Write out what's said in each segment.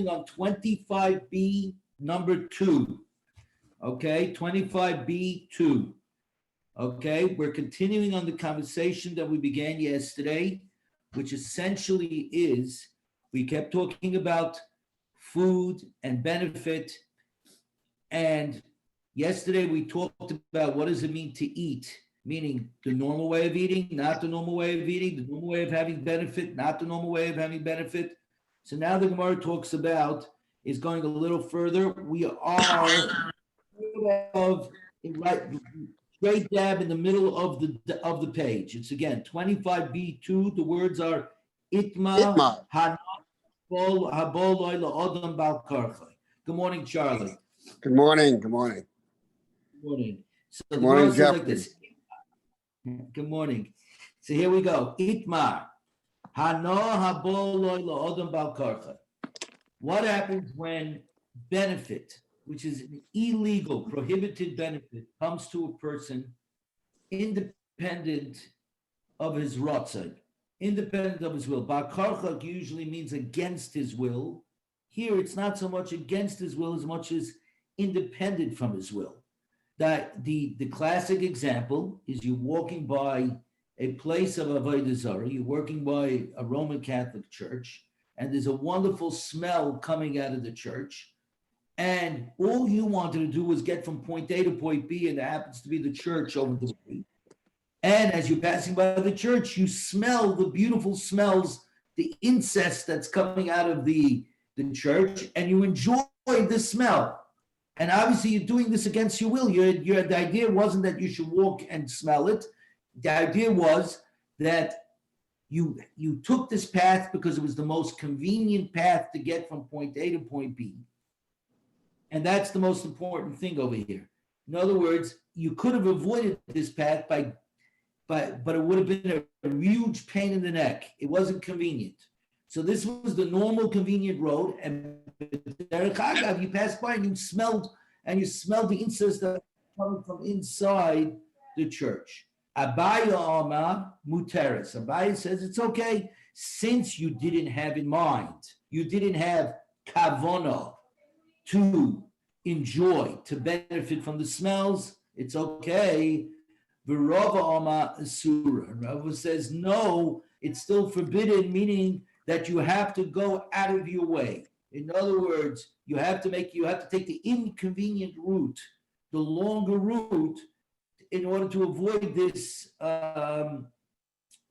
on 25B number 2. Okay, 25B2. Okay, we're continuing on the conversation that we began yesterday, which essentially is we kept talking about food and benefit. And yesterday we talked about what does it mean to eat, meaning the normal way of eating, not the normal way of eating, the normal way of having benefit, not the normal way of having benefit. So now the Gemara talks about is going a little further. We are of right straight dab in the middle of the page. It's again 25B2. The words are Itma Hanabol Habol Odom Bal Karchai. Good morning, Charlie. Good morning. Good morning. Good morning. So Good morning, Jeff. Like this. Good morning. So here we go. Itmar. What happens when benefit, which is an illegal, prohibited benefit, comes to a person independent of his rotzai, independent of his will? Balkarchak usually means against his will. Here, it's not so much against his will as much as independent from his will. That the classic example is you walking by a place of Avodah Zarah, you're working by a Roman Catholic church, and there's a wonderful smell coming out of the church, and all you wanted to do was get from point A to point B, and there happens to be the church over the way. And as you're passing by the church, you smell the beautiful smells, the incense that's coming out of the church, and you enjoy the smell. And obviously you're doing this against your will. The idea wasn't that you should walk and smell it. The idea was that you took this path because it was the most convenient path to get from point A to point B. And that's the most important thing over here. In other words, you could have avoided this path but it would have been a huge pain in the neck. It wasn't convenient. So this was the normal convenient road, and you passed by and you smelled the incense that coming from inside the church. Abaya Ama Muteris. Abaya says it's okay since you didn't have in mind, you didn't have kavana to enjoy, to benefit from the smells. It's okay. Virava Ama Asura. Rava says no, it's still forbidden, meaning that you have to go out of your way. In other words, you have to take the inconvenient route, the longer route, in order to avoid this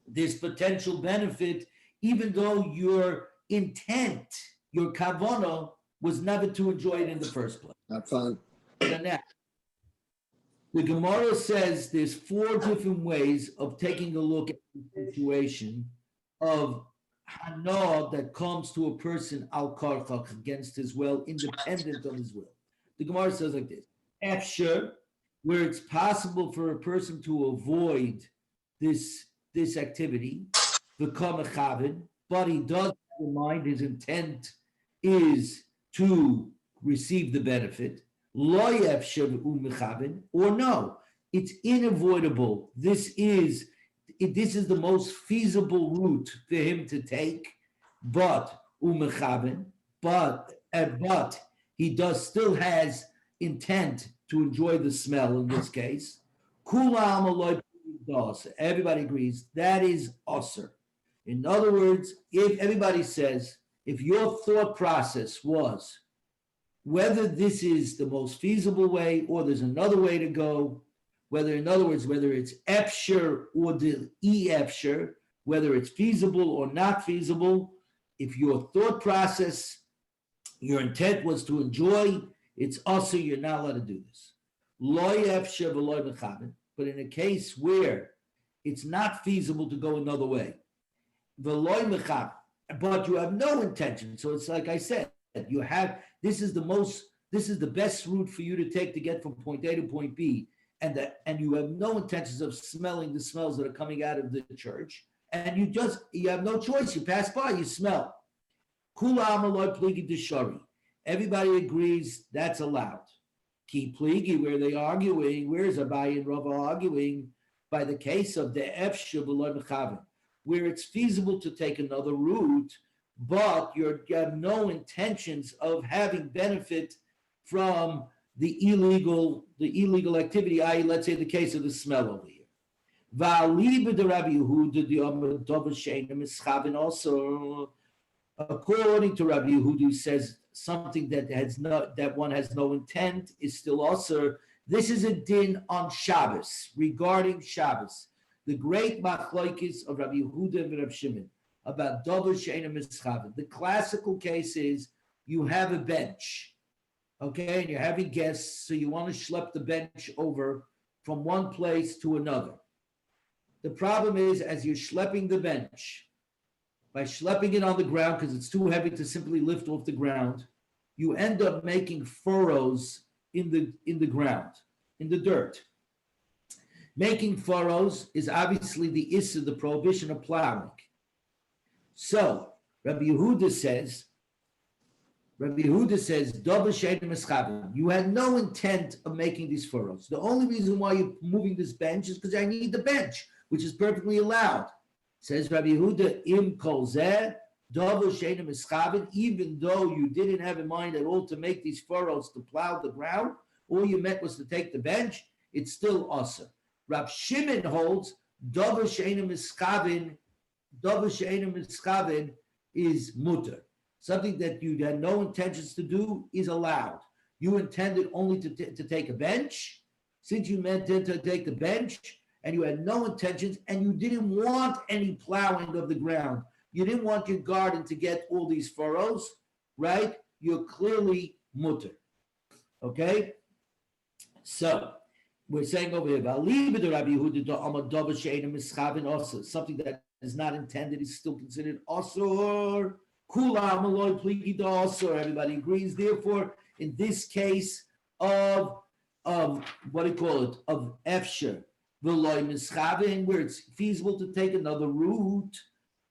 this potential benefit, even though your intent, your kavana, was never to enjoy it in the first place. Not fun. Now, the Gemara says there's 4 different ways of taking a look at the situation of hana that comes to a person al karchak, against his will, independent of his will. The Gemara says like this: Efsher, where it's possible for a person to avoid this activity, become a chavin, but he does have in mind his intent is to receive the benefit. Lo yefsher u'mechavin, or no, it's unavoidable. This is the most feasible route for him to take, but he still has intent to enjoy the smell in this case. Everybody agrees that is usher. In other words, if everybody says, if your thought process was whether this is the most feasible way or there's another way to go, whether it's efsher or the efsher, whether it's feasible or not feasible, if your thought process, your intent was to enjoy, it's also you're not allowed to do this. But in a case where it's not feasible to go another way, but you have no intention, so it's like I said, this is the best route for you to take to get from point A to point B, and you have no intentions of smelling the smells that are coming out of the church, and you have no choice. You pass by, you smell. Everybody agrees that's allowed. Ki pligi, where they arguing, where's Abaye and Rava arguing by the case of the efshe v'lo mechavin, where it's feasible to take another route, but you have no intentions of having benefit from the illegal activity, i.e., let's say the case of the smell over here. Also, according to Rabbi Yehuda, who says something that one has no intent is still also. This is a din on Shabbos, regarding Shabbos. The great machlokes of Rabbi Yehuda and Rabbi Shimon about davar she'eino mischaven. The classical case is you have a bench, okay, and you're having guests, so you want to schlep the bench over from one place to another. The problem is, as you're schlepping the bench, by schlepping it on the ground because it's too heavy to simply lift off the ground, you end up making furrows in the ground, in the dirt. Making furrows is obviously the issa, the prohibition of plowing. So Rabbi Yehuda says, "Davar she'eino mischaven." You had no intent of making these furrows. The only reason why you're moving this bench is because I need the bench, which is perfectly allowed. Says Rabbi Yehuda, "Im kol zeh davar she'eino mischaven." Even though you didn't have in mind at all to make these furrows to plow the ground, all you meant was to take the bench, it's still awesome. Rav Shimon holds davar she'eino mischaven is mutter. Something that you had no intentions to do is allowed. You intended only to take a bench. Since you meant to take the bench and you had no intentions and you didn't want any plowing of the ground, you didn't want your garden to get all these furrows, right? You're clearly mutter. Okay? So we're saying over here, something that is not intended is still considered asur. Everybody agrees. Therefore, in this case of what do you call it, of efsher v'loy mischaven, where it's feasible to take another route,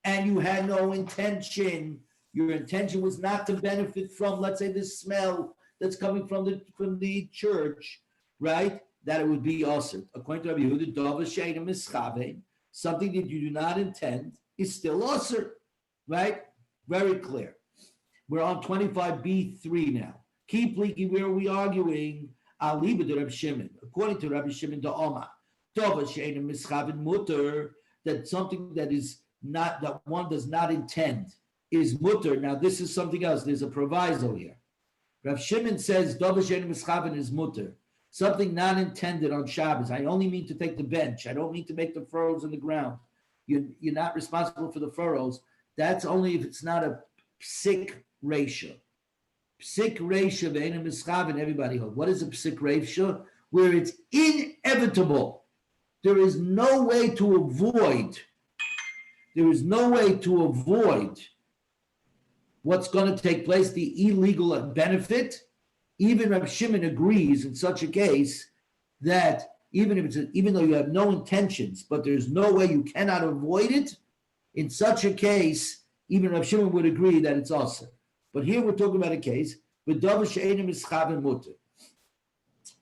and you had no intention. Your intention was not to benefit from, let's say, the smell that's coming from the church, right? That it would be also, according to Rabbi Yehuda, davar she'eino mischaven, something that you do not intend is still also, right? Very clear. We're on 25b3 now. Keep leaking. Where are we arguing? Aliba de Rabbi Shimon. According to Rabbi Shimon the Oma, davar she'eino mischaven mutter, that something that is not, that one does not intend is mutter. Now this is something else. There's a proviso here. Rabbi Shimon says davar she'eino mischaven is mutter. Something not intended on Shabbos. I only mean to take the bench. I don't mean to make the furrows in the ground. You're not responsible for the furrows. That's only if it's not a psik ratio. Psik ratio, ve'eino mischaven, everybody holds. What is a psik ratio? Where it's inevitable. There is no way to avoid. There is no way to avoid what's going to take place, the illegal benefit. Even Rabbi Shimon agrees in such a case that even though you have no intentions, but there's no way, you cannot avoid it. In such a case, even Rabbi Shimon would agree that it's awesome. But here we're talking about a case with davar she'eino mischaven mutter,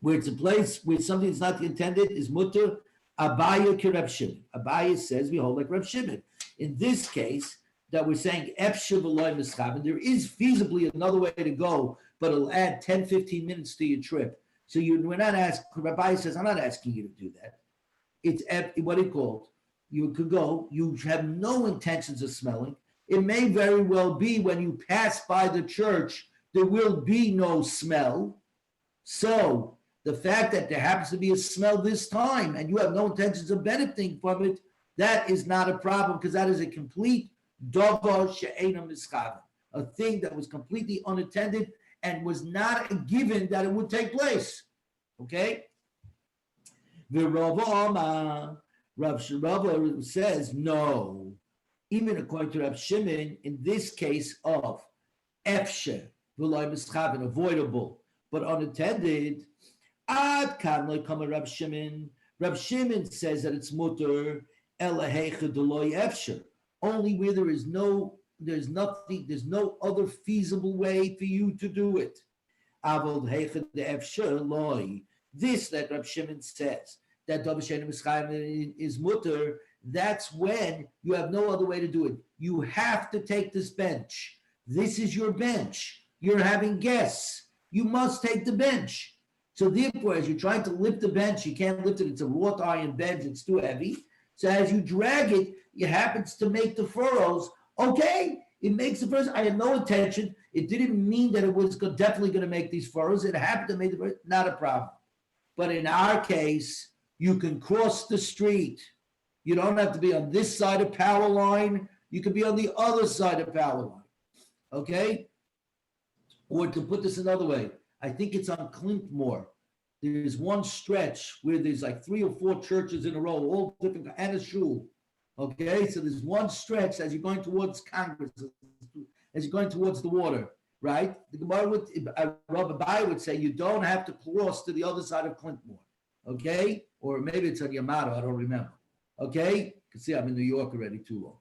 where it's a place where something that's not intended is mutter. Abaya ki Rabbi Shimon. Abaya says we hold like Rabbi Shimon. In this case, that we're saying efsher v'loy mischaven, there is feasibly another way to go, but it'll add 10, 15 minutes to your trip. So we're not asking, Rabbi says, I'm not asking you to do that. It's what he called. You could go, you have no intentions of smelling. It may very well be when you pass by the church, there will be no smell. So the fact that there happens to be a smell this time and you have no intentions of benefiting from it, that is not a problem, because that is a complete davar she'eino mischaven, a thing that was completely unintended and was not a given that it would take place. Okay? Rav says no. Even according to Rav Shimon, in this case of efsher v'loy mischaven, avoidable but unintended, ad kan lo kama Rav Shimon. Rav Shimon says that it's mutter ela heicha deloy efsher, only where there's no other feasible way for you to do it. Avol heicha de efsher loy. This that Rav Shimon says that davar she'eino mischaven is mutter. that's when you have no other way to do it. You have to take this bench. This is your bench. You're having guests. You must take the bench. So therefore, as you're trying to lift the bench, you can't lift it. It's a wrought iron bench. It's too heavy. So as you drag it, it happens to make the furrows. Okay, it makes the furrows. I had no intention. It didn't mean that it was definitely going to make these furrows. It happened to make the furrows. Not a problem. But in our case, you can cross the street. You don't have to be on this side of power line. You can be on the other side of power line. Okay? Or to put this another way, I think it's on Clintmore. There's one stretch where there's like 3 or 4 churches in a row, all different, and a shul. Okay, so there's one stretch as you're going towards Congress, as you're going towards the water, right? The Gemara would, Rabbi Bai would say you don't have to cross to the other side of Clintmore. Okay, or maybe it's on Yamato, I don't remember. Okay, you can see I'm in New York already too long.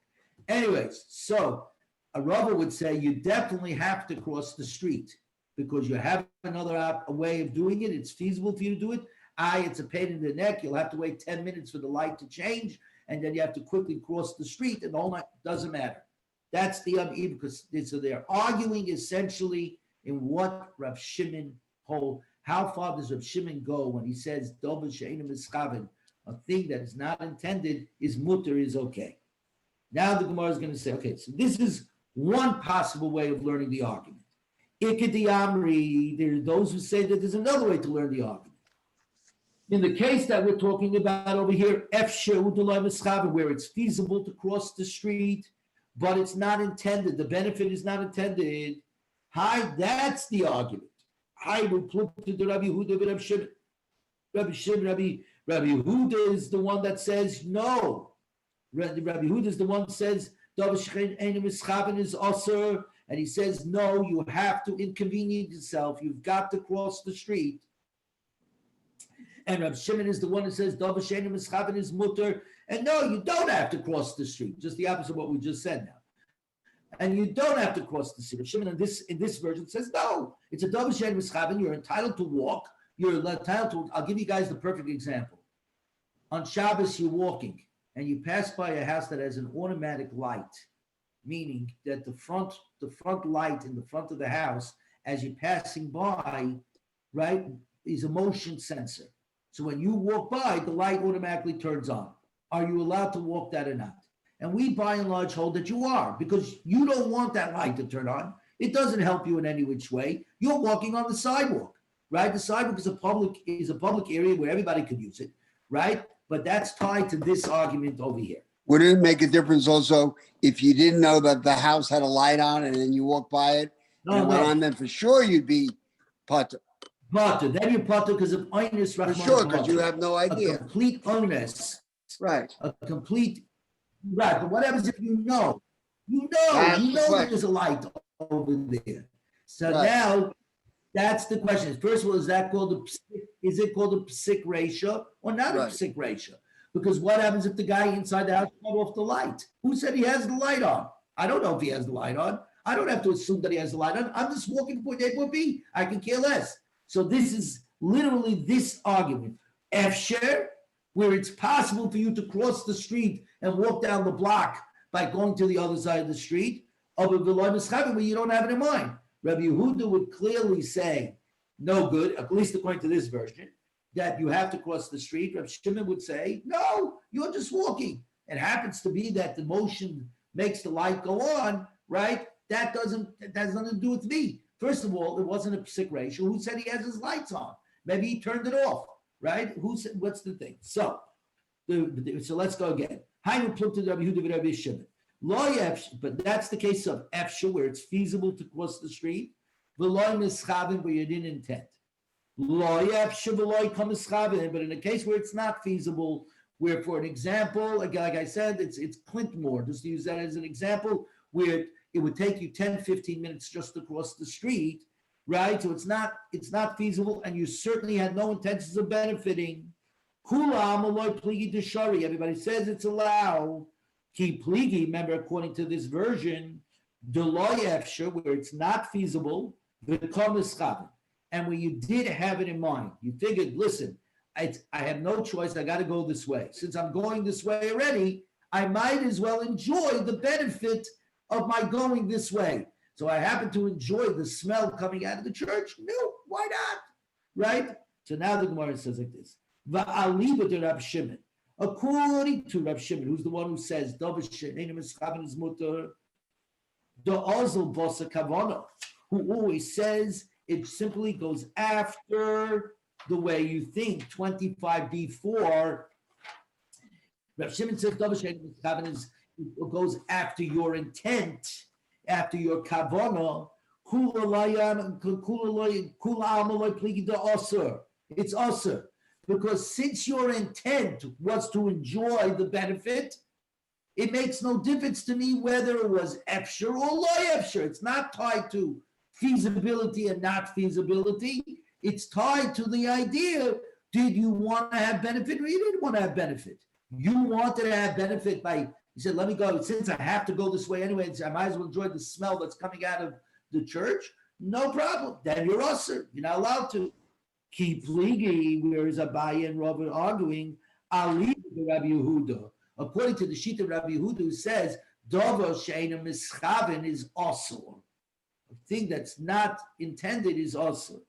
Anyways, so a Rabbi would say you definitely have to cross the street, because you have another way of doing it. It's feasible for you to do it. It's a pain in the neck. You'll have to wait 10 minutes for the light to change, and then you have to quickly cross the street, and the whole night doesn't matter. That's the because so they're arguing essentially in what Rav Shimon hold. How far does Rav Shimon go when he says Dover she'einu mischavin, a thing that is not intended is mutter, is okay? Now the Gemara is going to say, okay, so this is one possible way of learning the argument. Ikedi Amri, there are those who say that there's another way to learn the argument. In the case that we're talking about over here, where it's feasible to cross the street, but it's not intended, the benefit is not intended. That's the argument. Rabbi Yehuda is the one that says no. Rabbi Yehuda is the one that says is osur. And he says, no, you have to inconvenience yourself. You've got to cross the street. And Rav Shimon is the one that says, Davar she'einu mischavin is mutter. And no, you don't have to cross the street. Just the opposite of what we just said now. And you don't have to cross the street. Rav Shimon in this version says, no, it's a Davar she'einu mischavin. You're entitled to walk. You're entitled to, I'll give you guys the perfect example. On Shabbos, you're walking, and you pass by a house that has an automatic light, meaning that the front light in the front of the house, as you're passing by, right, is a motion sensor. So when you walk by, the light automatically turns on. Are you allowed to walk that or not? And we, by and large, hold that you are, because you don't want that light to turn on. It doesn't help you in any which way. You're walking on the sidewalk, right? The sidewalk is a public area where everybody could use it, right? But that's tied to this argument over here. Would it make a difference also if you didn't know that the house had a light on and then you walk by it? No. Then for sure you'd be putter. Then you're putter because of onus. For sure, because you have no idea. A complete onus. Right. A complete, right. But what happens if you know? You know there's a light over there. So now that's the question. First of all, is it called a psik ratio or not a psik ratio? Because what happens if the guy inside the house cut off the light? Who said he has the light on? I don't know if he has the light on. I don't have to assume that he has the light on. I'm just walking from point A to point B. I can care less. So this is literally this argument. Efsher, where it's possible for you to cross the street and walk down the block by going to the other side of the street, where you don't have it in mind. Rabbi Yehuda would clearly say, no good, at least according to this version, that you have to cross the street. Rabbi Shimon would say, no, you're just walking. It happens to be that the motion makes the light go on, right? That has nothing to do with me. First of all, it wasn't a psik ratio. Who said he has his lights on? Maybe he turned it off, right? Who said? What's the thing? So let's go again. But that's the case of efsha, where it's feasible to cross the street. V'loy mischavin, where you didn't intend. But in a case where it's not feasible, where, for an example, like I said, it's Clintmore, just to use that as an example, where it would take you 10, 15 minutes just to cross the street, right? So it's not feasible, and you certainly had no intentions of benefiting. Everybody says it's allowed. Ki pligi, remember, according to this version, where it's not feasible, and when you did have it in mind, you figured, listen, I have no choice. I got to go this way. Since I'm going this way already, I might as well enjoy the benefit of my going this way. So I happen to enjoy the smell coming out of the church. No, why not? Right? So now the Gemara says like this. Va'aliba to Rab Shimon. According to Rab Shimon, who's the one who says, is mutter, the Ozel Bosa Kavana, who always says it simply goes after the way you think, 25b4. Rab Shimon says, it goes after your intent, after your kavana. It's usher. Because since your intent was to enjoy the benefit, it makes no difference to me whether it was efsher or lo efsher. It's not tied to feasibility and not feasibility. It's tied to the idea, did you want to have benefit or you didn't want to have benefit? You wanted to have benefit by, you said, let me go, since I have to go this way anyway, I might as well enjoy the smell that's coming out of the church. No problem. Then you're usher. You're not allowed to. Keep ligi, whereas Abaye and Rav are arguing, Ali the Rabbi Yehuda. According to the sheet of Rabbi Yehuda, who says, Dovo she'ena mischaven is also. A thing that's not intended is also.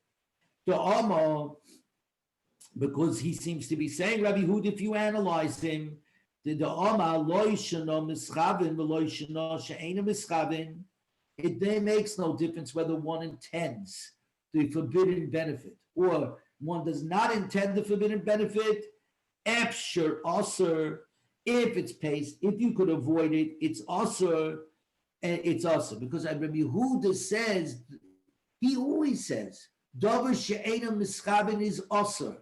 The Amma, because he seems to be saying, Rabbi Yehuda, if you analyze him, the Amma, lo yishana mischaven, lo yishana she'ena mischaven, it then makes no difference whether one intends the forbidden benefit or one does not intend the forbidden benefit. Efsher aser, if it's paid, if you could avoid it, it's aser, and it's aser. Because Rabbi Yehuda says, he always says, davar she'ena mischaven is aser.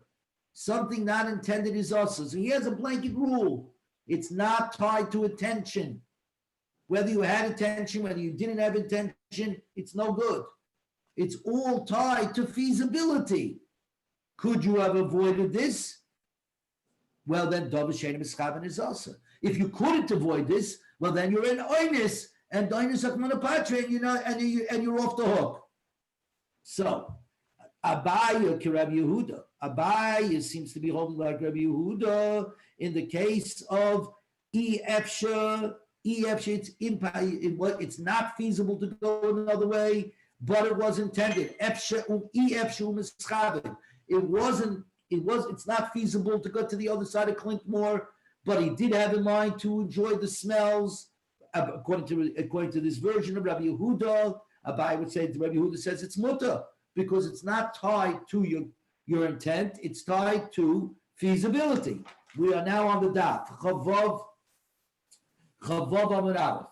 Something not intended is aser. So he has a blanket rule. It's not tied to attention. Whether you had intention, whether you didn't have intention, it's no good. It's all tied to feasibility. Could you have avoided this? Well, then davar she'ena mischaven is also. If you couldn't avoid this, well, then you're in oinus, and oinus akmana patra, and you're off the hook. So, Abaye ki Rabbi Yehuda. Abaye seems to be holding like Rabbi Yehuda in the case of efsher. It's not feasible to go another way, but it was intended. It's not feasible to go to the other side of Clintmore, but he did have in mind to enjoy the smells. According to this version of Rabbi Yehuda, Abai would say, Rabbi Yehuda says it's mutter because it's not tied to your intent, it's tied to feasibility. We are now on the daf. Chavav Amud Aleph.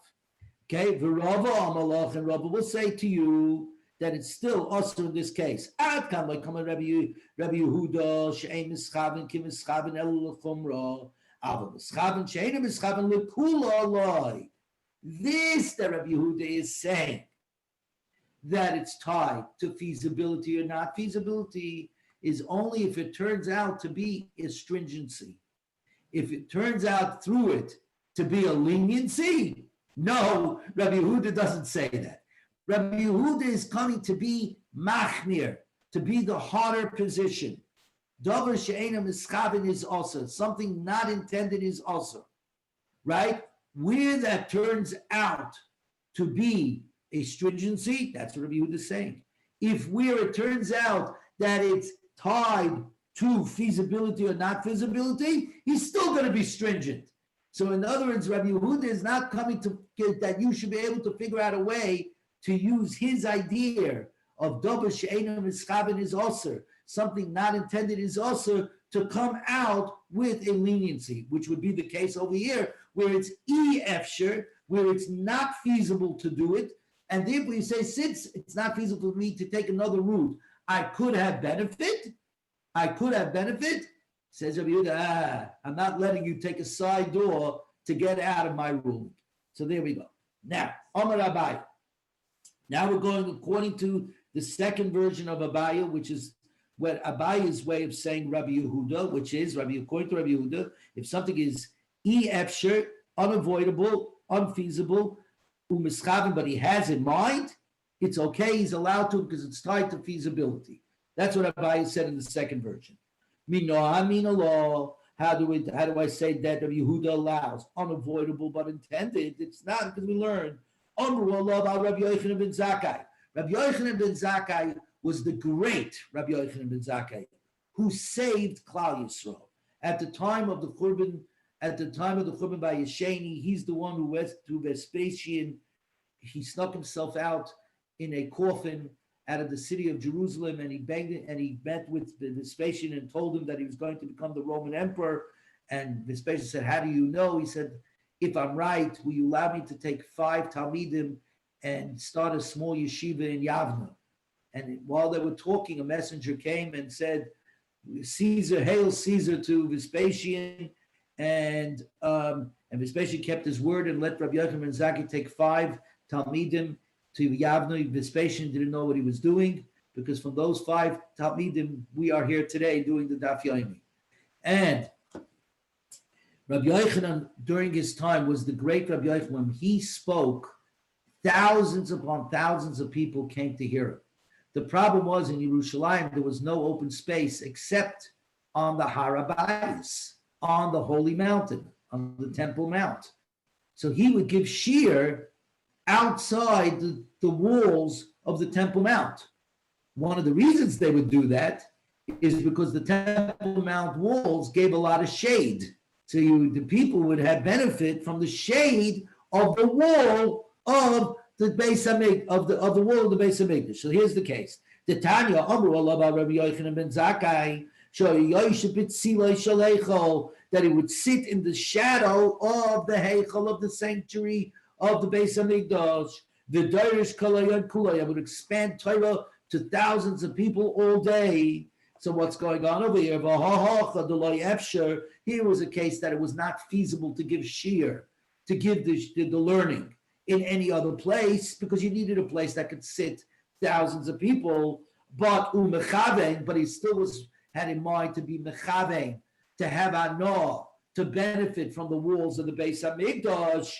Okay, V'Rava Amalach, and Rava will say to you that it's still also in this case. Ad kan like Rabbi Yehuda she'ein mischaven ki mischaven el l'chumra aval mischaven she'ein mischaven l'kula loy. This that Rabbi Yehuda is saying that it's tied to feasibility or not feasibility is only if it turns out to be a stringency. If it turns out through it to be a leniency, no, Rabbi Yehuda doesn't say that. Rabbi Yehuda is coming to be machmir, to be the harder position. Davar she'ena mischaven is also. Something not intended is also. Right? Where that turns out to be a stringency, that's what Rabbi Yehuda is saying. If where it turns out that it's tied to feasibility or not feasibility, he's still going to be stringent. So in other words, Rabbi Yehuda is not coming to get that you should be able to figure out a way to use his idea of davar she'ena mischaven is also, something not intended is also, to come out with a leniency, which would be the case over here, where it's efsher, where it's not feasible to do it, and therefore you say, since it's not feasible for me to take another route, I could have benefit. Says Rabbi Yehuda, I'm not letting you take a side door to get out of my room. So there we go. Now, Amar Abaye. Now we're going according to the second version of Abaye, which is what Abaye's way of saying Rabbi Yehuda, which is, according to Rabbi Yehuda, if something is efsher, unavoidable, unfeasible, umischaven, but he has in mind, it's okay, he's allowed to because it's tied to feasibility. That's what Abaye said in the second version. Minoha min Allah, How do I say that Rabbi Yehuda allows? Unavoidable but intended. It's not, because we learned. Amru Allah about Rabbi Yochanan ben Zakkai. Rabbi Yochanan ben Zakkai was the great Rabbi Yochanan ben Zakkai, who saved Klal Yisrael at the time of the Churban. At the time of the Churban by Yesheni, he's the one who went to Vespasian. He snuck himself out in a coffin out of the city of Jerusalem, and he begged it, and he met with Vespasian and told him that he was going to become the Roman emperor. And Vespasian said, "How do you know?" He said, "If I'm right, will you allow me to take 5 Talmidim and start a small yeshiva in Yavna?" And while they were talking, a messenger came and said, "Caesar, hail Caesar," to Vespasian. And Vespasian kept his word and let Rabbi Yochanan ben Zakkai take 5 Talmidim to Yavna. Vespasian didn't know what he was doing, because from those 5 Talmidim, we are here today doing the Daf Yomi. And Rabbi Yochanan, during his time, was the great Rabbi Yochanan. When he spoke, thousands upon thousands of people came to hear him. The problem was, in Yerushalayim, there was no open space except on the Har HaBayis, on the Holy Mountain, on the Temple Mount. So he would give shiur outside the walls of the Temple Mount. One of the reasons they would do that is because the Temple Mount walls gave a lot of shade. So the people would have benefit from the shade of the wall of the Beis Hamikdash, of the wall of the Beis Hamikdash. So here's the case: the Tanya Amru Allah Rabbi Yochanan ben Zakkai, that he would sit in the shadow of the heichal of the sanctuary of the Beis Hamikdash. The Darish Kalayan Kulay would expand Torah to thousands of people all day. So what's going on over here? Here was a case that it was not feasible to give shiur, to give the learning in any other place, because you needed a place that could sit thousands of people. But he still had in mind to be mechavein, to have anah, to benefit from the walls of the Beis Hamikdash.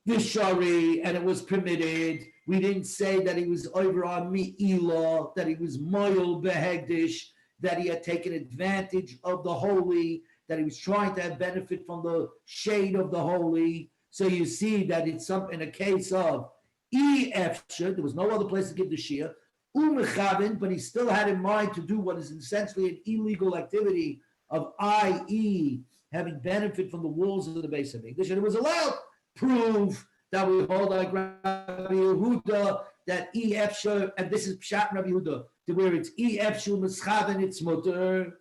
Vishari, and it was permitted. We didn't say that he was over on Mi'ilah, that he was moyel behegdish, that he had taken advantage of the holy, that he was trying to have benefit from the shade of the holy. So you see that it's in a case of efshar, there was no other place to give the shiur, umechavin, but he still had in mind to do what is essentially an illegal activity of, i.e., having benefit from the walls of the Beis Hamikdash, and it was allowed. Prove that we hold like Rabbi Yehuda, that efshar, and this is Pshat Rabbi Yehuda, to where it's efshar mischaven, it's mutter.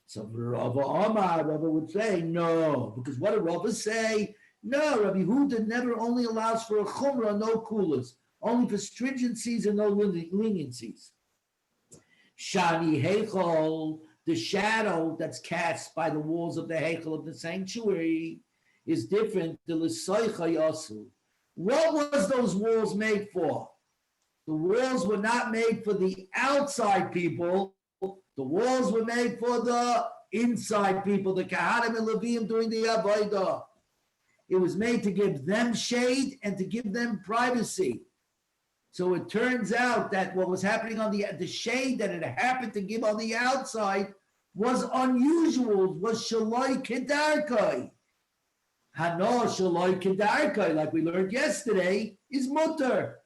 So Rava Omar, Rava would say no, because what did Rava say? No, Rabbi Yehuda never only allows for a chumrah, no kulas, only for stringencies and no leniencies. Shani heichal, the shadow that's cast by the walls of the heichal of the sanctuary, is different. The l'soicha yasu. What was those walls made for? The walls were not made for the outside people. The walls were made for the inside people, the Kahanim and Levim doing the Avodah. It was made to give them shade and to give them privacy. So it turns out that what was happening on the shade that it happened to give on the outside was unusual, was shaloi kedarkai. Hano shaloi kedarkai, like we learned yesterday, is mutter.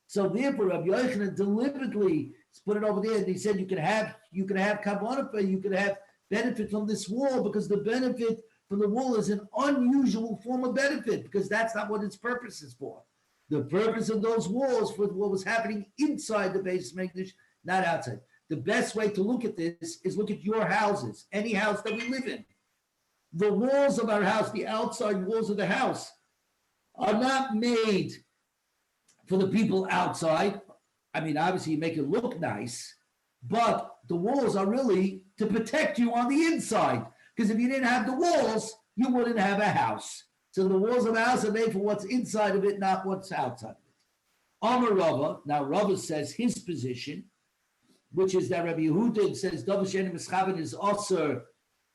So therefore, Rabbi Yochanan deliberately put it over there, and he said you can have kavanah, you can have benefit from this wall, because the benefit from the wall is an unusual form of benefit, because that's not what its purpose is for. The purpose of those walls for what was happening inside the Beis Hamikdash, not outside. The best way to look at this is look at your houses, any house that we live in. The walls of our house, the outside walls of the house, are not made for the people outside. I mean, obviously you make it look nice, but the walls are really to protect you on the inside. Because if you didn't have the walls, you wouldn't have a house. So the walls of a house are made for what's inside of it, not what's outside of it. Amar Rava, now Rava says his position, which is that Rabbi Yehuda says Davar She'ein Mischaven is also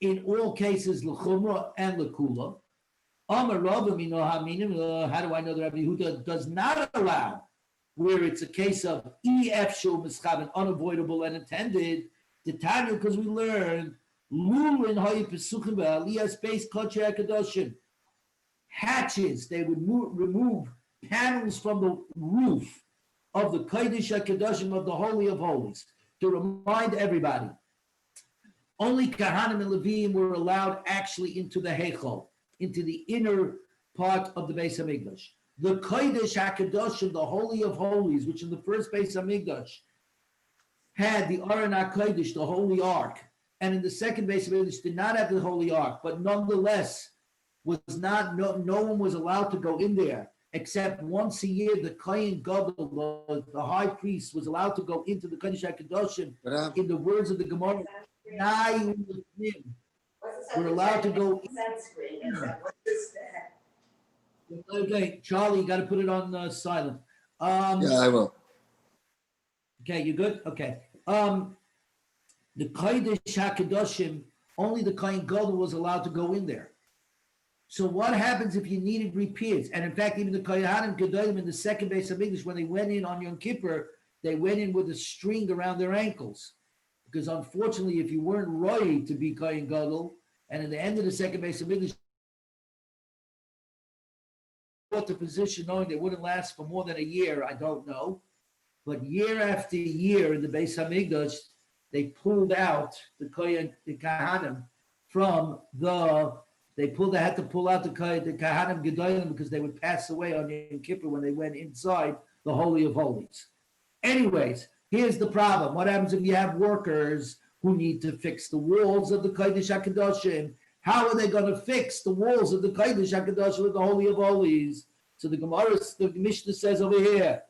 in all cases l'chumra and l'kula. Amar Rava mino haminim. How do I know that Rabbi Yehuda does not allow where it's a case of efshar mischaven, unavoidable and intended? The Tanya, because we learned Lulin hayu pesuchim ba'aliyah space kodesh hakadoshim. Hatches. They would remove panels from the roof of the Kodesh HaKadoshim of the Holy of Holies to remind everybody. Only Kahanim and Levim were allowed actually into the Heichal, into the inner part of the Beis Hamikdash. The Kodesh HaKadoshim, the Holy of Holies, which in the first Beis Hamikdash had the Aron HaKodesh, the Holy Ark, and in the second Beis Hamikdash did not have the Holy Ark, but nonetheless was not, no one was allowed to go in there except once a year. The Kohen Gadol, the high priest, was allowed to go into the Kodesh HaKadoshim. In the words of the Gemara, we're allowed to go in. Okay, Charlie, you got to put it on silent. Yeah, I will. Okay, you good? Okay. The Kodesh HaKadoshim, only the Kohen Gadol was allowed to go in there. So what happens if you needed repairs? And in fact, even the Kohanim Gedolim in the second Beis Hamikdash, when they went in on Yom Kippur, they went in with a string around their ankles. Because unfortunately, if you weren't roy to be Kohen Gadol, and in the end of the second Beis Hamikdash, what the position knowing they wouldn't last for more than a year, I don't know. But year after year in the Beis Hamikdash, they pulled out the Kohanim from the. They had to pull out the Kahanim Gedolim because they would pass away on Yom Kippur when they went inside the Holy of Holies. Anyways, here's the problem. What happens if you have workers who need to fix the walls of the Kodesh HaKadoshim? How are they going to fix the walls of the Kodesh HaKadoshim of the Holy of Holies? So the Gemara, the Mishnah says over here,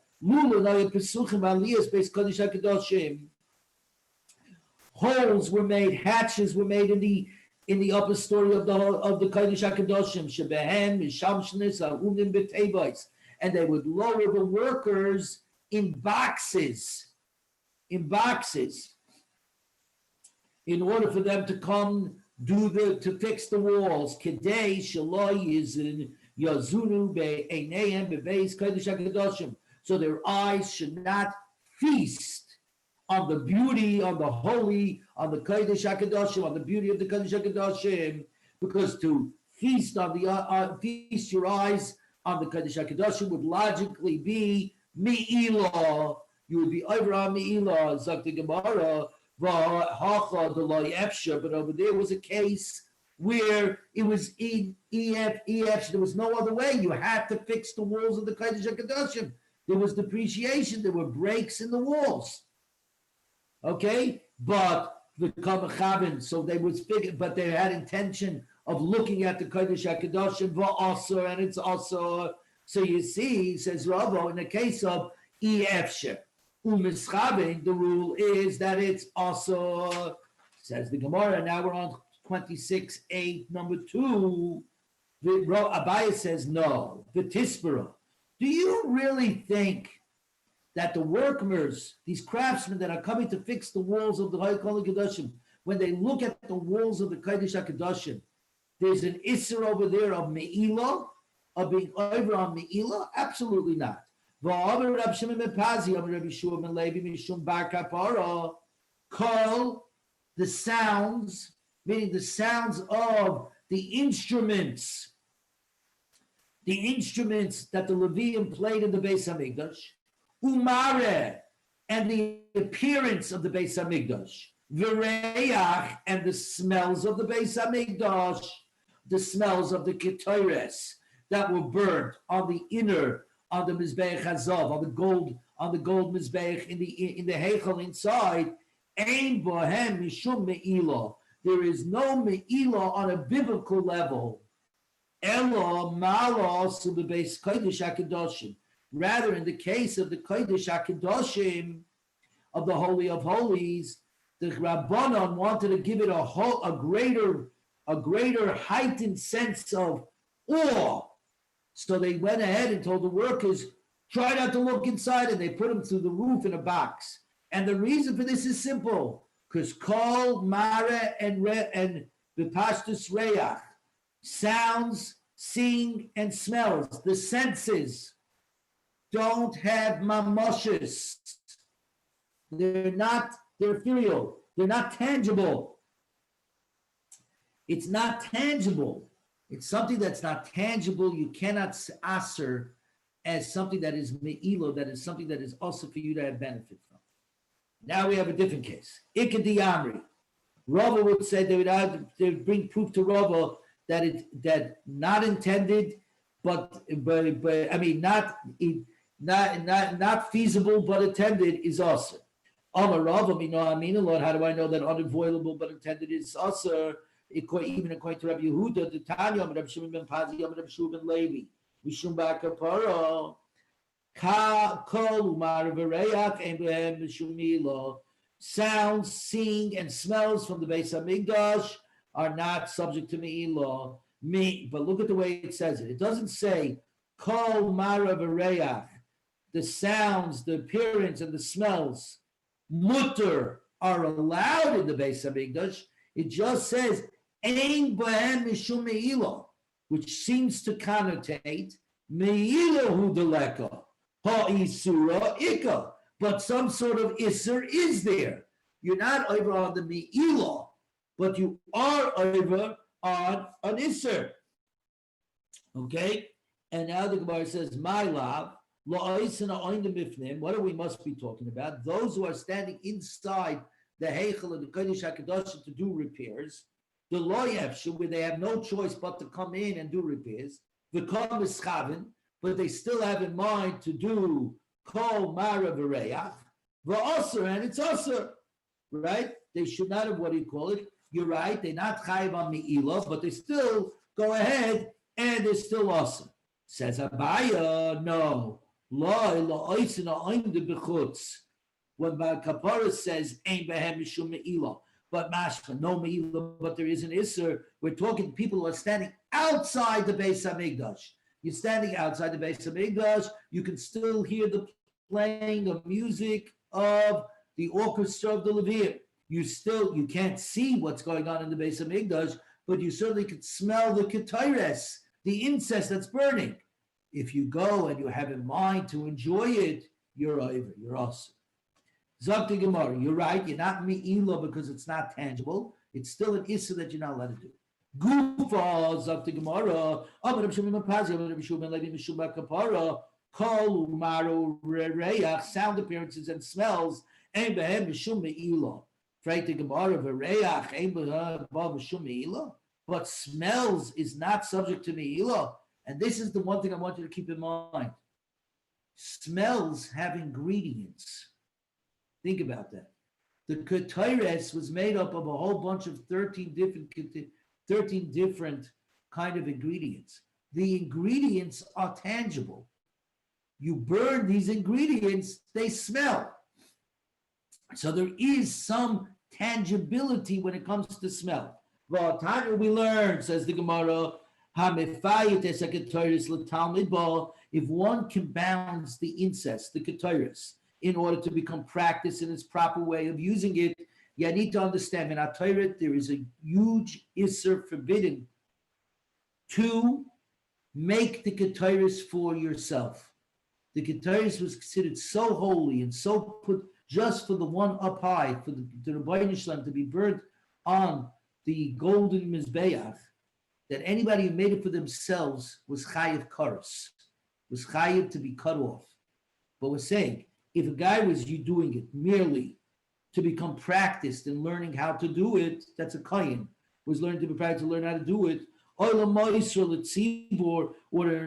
holes were made, hatches were made in the upper story of the Kodesh HaKadoshim, shebehem mishamshnis arunim b'tevos, and they would lower the workers in boxes, in order for them to come to fix the walls. Kedei shelo yazunu be'eineihem bebeis Kodesh HaKadoshim, so their eyes should not feast on the beauty, on the holy, on the Kodesh HaKadoshim, on the beauty of the Kodesh HaKadoshim, because to feast on the feast your eyes on the Kodesh HaKadoshim would logically be Me'ilah. You would be over on Me'ilah, Zakti Gemara, V'hacha D'loi Efsha, but over there was a case where it was EF, there was no other way. You had to fix the walls of the Kodesh HaKadoshim. There was depreciation, there were breaks in the walls. Okay, but the Kamachavin, so they was figured, but they had intention of looking at the Kodesh HaKadoshim v'asur, and it's also. So you see, says Ravo, in the case of Efshe u'mischavin, the rule is that it's also. Says the Gemara. Now we're on 26:8, number 2. The Abaye says no. The Tispera. Do you really think that the workers, these craftsmen that are coming to fix the walls of the Kodesh HaKadoshim, when they look at the walls of the Kodesh HaKadoshim, there's an Isser over there of Me'ilah, of being over on Me'ilah? Absolutely not. Call the sounds, meaning the sounds of the instruments that the Levium played in the Beis Hamikdash, Umare, and the appearance of the Beis Hamikdash, V'reach, and the smells of the Beis Hamikdash, the smells of the ketores that were burned on the inner, on the Mizbeach Hazav, on the gold Mizbeach in the Heichal inside. Ein bohem mishum me'ilah. There is no me'ilah on a biblical level. Elo malos bebeis Kodesh HaKadoshim. Rather, in the case of the Kodesh HaKadoshim, of the Holy of Holies, the Rabbanon wanted to give it a greater heightened sense of awe. So they went ahead and told the workers, try not to look inside, and they put them through the roof in a box. And the reason for this is simple, because Kol, Mare, and Bipashtus Reach, sounds, seeing, and smells, the senses don't have mamoshes. They're ethereal. They're not tangible. It's not tangible. It's something that's not tangible. You cannot aser as something that is me'ilo, that is something that is also for you to have benefit from. Now we have a different case. Ikadi Amri. Rava would say they would bring proof to Rava that not intended, but I mean not feasible but intended is also. Amar Rava Lord, how do I know that unavoidable but intended is also? Even according to Rabbi Yehuda, the Tanya, Rabbi Shimon ben Pazi, Rabbi Shimon ben Levi, Mishum Bakaparo, Ka Kol Umar V'Reach Embehem Mishumilo. Sounds, seeing, and smells from the Beis Hamikdash are not subject to Me'ilah. But look at the way it says it. It doesn't say Kol Mara V'Reach. The sounds, the appearance, and the smells, mutter, are allowed in the Beis Hamikdash. It just says Ein B'Hem Mishum Me'ilah, which seems to connotate Me'ilah Hu Deleka Ha'isura Ika. But some sort of Isser is there. You're not over on the Me'ilah, but you are over on an Isser. Okay? And now the Gemara says, My love, what do we must be talking about? Those who are standing inside the Heichel and the Kodesh HaKadosh to do repairs, the Loyevshu, where they have no choice but to come in and do repairs, the Kom is Chavin, but they still have in mind to do Kol Mara V'Reach, V'Osir, and it's Osir, right? They should not have, what do you call it? You're right, they're not Chayiv on Me'ilah, but they still go ahead and they're still Osir. Says Abaya, no. When Bar Kapara says, Ein Behem Mishum Me'ilah, but Mashma, no Me'ilah, but there is an Isser, we're talking people who are standing outside the Beis HaMikdash. You're standing outside the Beis Hamikdash. You can still hear the playing of music of the orchestra of the Levir. You can't see what's going on in the Beis Hamikdash, but you certainly can smell the ketores, the incense that's burning. If you go and you have in mind to enjoy it, you're over. You're awesome. Zakti Gemara, you're right. You're not Me'ilah because it's not tangible. It's still an issue that you're not allowed to do. Gufa Zakti Gemara, Rabbi Shimon ben Pazi, Rabbi Shimon ben Levi, Mishum Bakapara, Kol Umaru Reach, sound appearances and smells, Ein Behem Mishum Me'ilah. Freite Gemara V'Reach, Ein Behem Mishum Me'ilah. But smells is not subject to Me'ilah. And this is the one thing I want you to keep in mind. Smells have ingredients. Think about that. The ketores was made up of a whole bunch of 13 different kind of ingredients. The ingredients are tangible. You burn these ingredients, they smell. So there is some tangibility when it comes to smell. Well, we learn, says the Gemara, if one compounds the incest, the ketores, in order to become practiced in its proper way of using it, you need to understand, in our Torah, there is a huge isser forbidden to make the ketores for yourself. The ketores was considered so holy and so put just for the one up high, for the Rebbeinu Shalom to be burnt on the golden Mizbeach, that anybody who made it for themselves was chayiv karos, was chayiv to be cut off. But we're saying, if a guy was doing it merely to become practiced in learning how to do it, that's a kohen, was learning to be practiced to learn how to do it, or in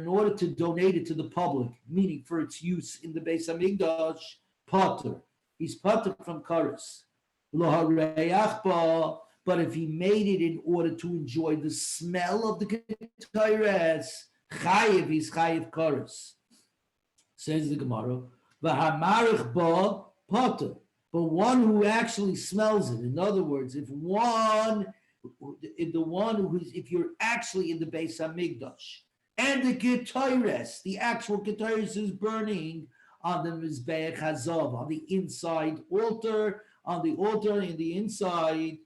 order to donate it to the public, meaning for its use in the Beis Hamikdash, potter. He's potter from karos. But if he made it in order to enjoy the smell of the ketores, chayiv, he's chayiv karos. Says the Gemara, v'hamarich ba potter. But one who actually smells it. In other words, if you're actually in the Beis Hamikdash and the ketores, the actual ketores is burning on the Mizbeach Hazav, on the inside altar, on the altar in the inside.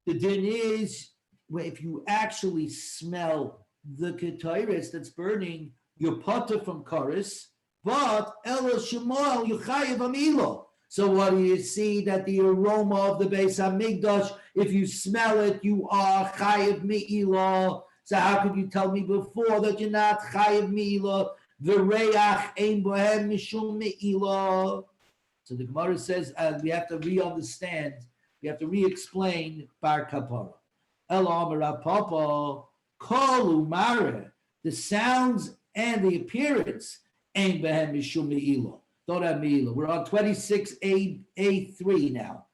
The din is, if you actually smell the ketores that's burning, you're potter from karos, but elo shemal you chayiv amilo. So what do you see? That the aroma of the Beis Hamikdash If you smell it, you are chayiv me'ilah. So how could you tell me before that you're not chayiv me'ilah? The reach ein bohem mishum me'ilah. So the Gemara says we have to re-understand, we have to re-explain bar kapara. El amar papa kol umare, the sounds and the appearance ein bohem mishum me'ilah. Don't have me'ilah. We're on 26a3 now.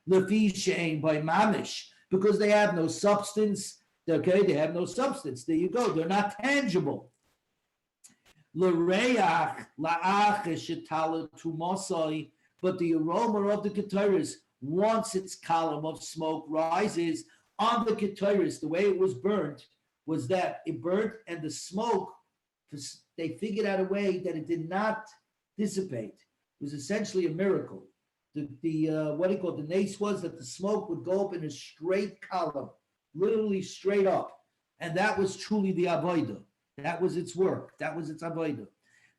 Lefi she'ein by mamish, because they have no substance. Okay, they have no substance. There you go. They're not tangible. L'reach la'ach shetala tumasai, but the aroma of the keteris, once its column of smoke rises on the keteris, the way it was burnt was that it burnt and the smoke, they figured out a way that it did not dissipate. It was essentially a miracle. The what he called the nace was that the smoke would go up in a straight column, literally straight up, and that was truly the avodah. That was its work. That was its avodah.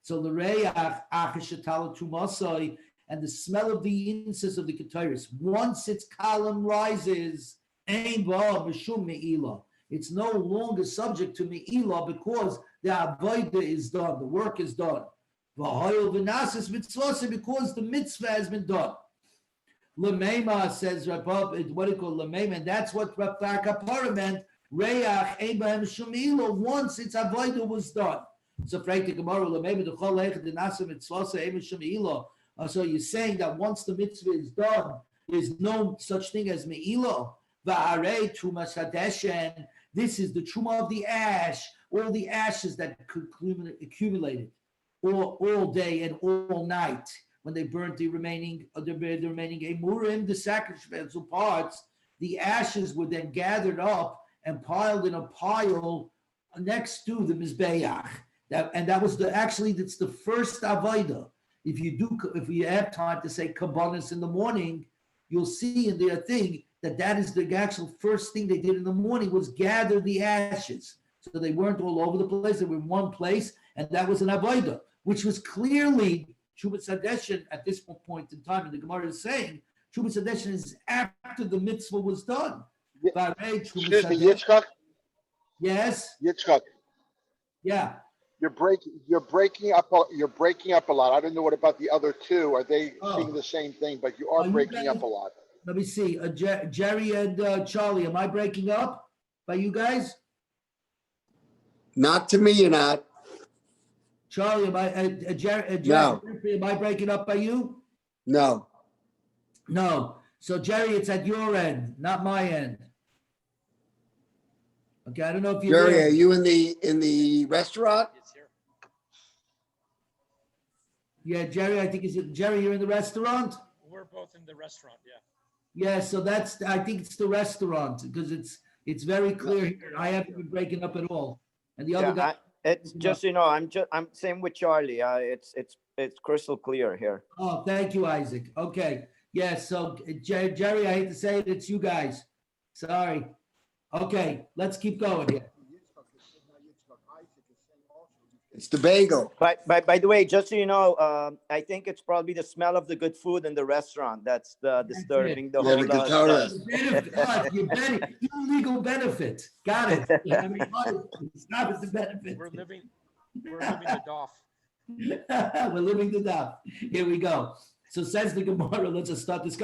So the reach achashatala tumasai, and the smell of the incense of the keteris, once its column rises, ein ba mishum me'ilah. It's no longer subject to me'ilah because the avodah is done, the work is done. V'hoyel v'nasis mitzvah, because the mitzvah has been done. Lemema says Rabbi, what do you call Lemema? And that's what Rav Bar Kapara meant. Reach ein bohem mishum me'ilah, once its avodah was done. So Frank the Gemara Lemema the chol echad the nasa mitzvah ein mishum me'ilah. So you're saying that once the mitzvah is done, there's no such thing as me'ilah. Va'arei trumas hadeshen. This is the truma of the ash, all the ashes that accumulated all day and all night when they burnt the remaining emurim, the sacrificial parts. The ashes were then gathered up and piled in a pile next to the mizbeach. That was that's the first avodah. If you have time to say kabbanis in the morning, you'll see in their thing that is the actual first thing they did in the morning was gather the ashes. So they weren't all over the place; they were in one place, and that was an avodah, which was clearly Trumas Hadeshen at this point in time. And the Gemara is saying Trumas Hadeshen is after the mitzvah was done. Excuse me, Yitzchak. Yes. Yitzchak. Yeah. You're breaking up a lot. I don't know what about the other two. Are they seeing the same thing? But you are breaking up a lot. Let me see. Jerry and Charlie, am I breaking up by you guys? Not to me, you're not. Charlie, Jerry, No. am I breaking up by you? No. No. So Jerry, it's at your end, not my end. Okay, I don't know if you're Jerry, there. are you in the restaurant? Yeah, Jerry, I think Jerry, you're in the restaurant? We're both in the restaurant, yeah. Yeah, so I think it's the restaurant because it's very clear here. I haven't been breaking up at all. And the other guy. It's just, I'm same with Charlie. It's crystal clear here. Oh, thank you, Isaac. Okay. Yeah, so Jerry, I hate to say it, it's you guys. Sorry. Okay, let's keep going here. It's the bagel. By the way, just so you know, I think it's probably the smell of the good food in the restaurant that's disturbing the whole. Illegal benefit. Got it. I mean, it's not the benefit. We're living the DOF. We're living the DOF. Here we go. So says the Gemara, let's just start this.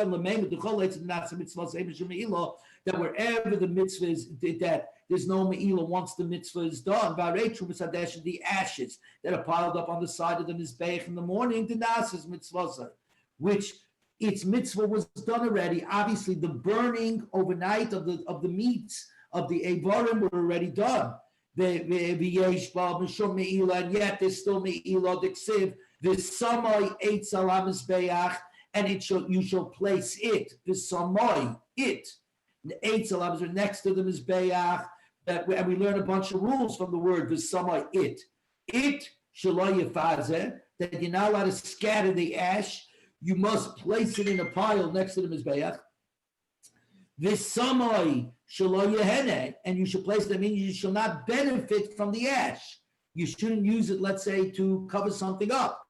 That wherever the mitzvah is, that there's no me'ilah once the mitzvah is done. The ashes that are piled up on the side of the mizbeach in the morning, the nas's mitzvah, which its mitzvah was done already. Obviously, the burning overnight of the meats of the avarim were already done. And yet there's still me'ilah diksiv. The samai eitz ala mizbeach, and you shall place it. The samai it. The eight syllables are next to the mizbeach, and we learn a bunch of rules from the word v'samai it. It shaloi yefazeh, that you're not allowed to scatter the ash. You must place it in a pile next to the mizbeach. V'samai shaloi yehene, and you should place it. I mean, you shall not benefit from the ash. You shouldn't use it, let's say, to cover something up.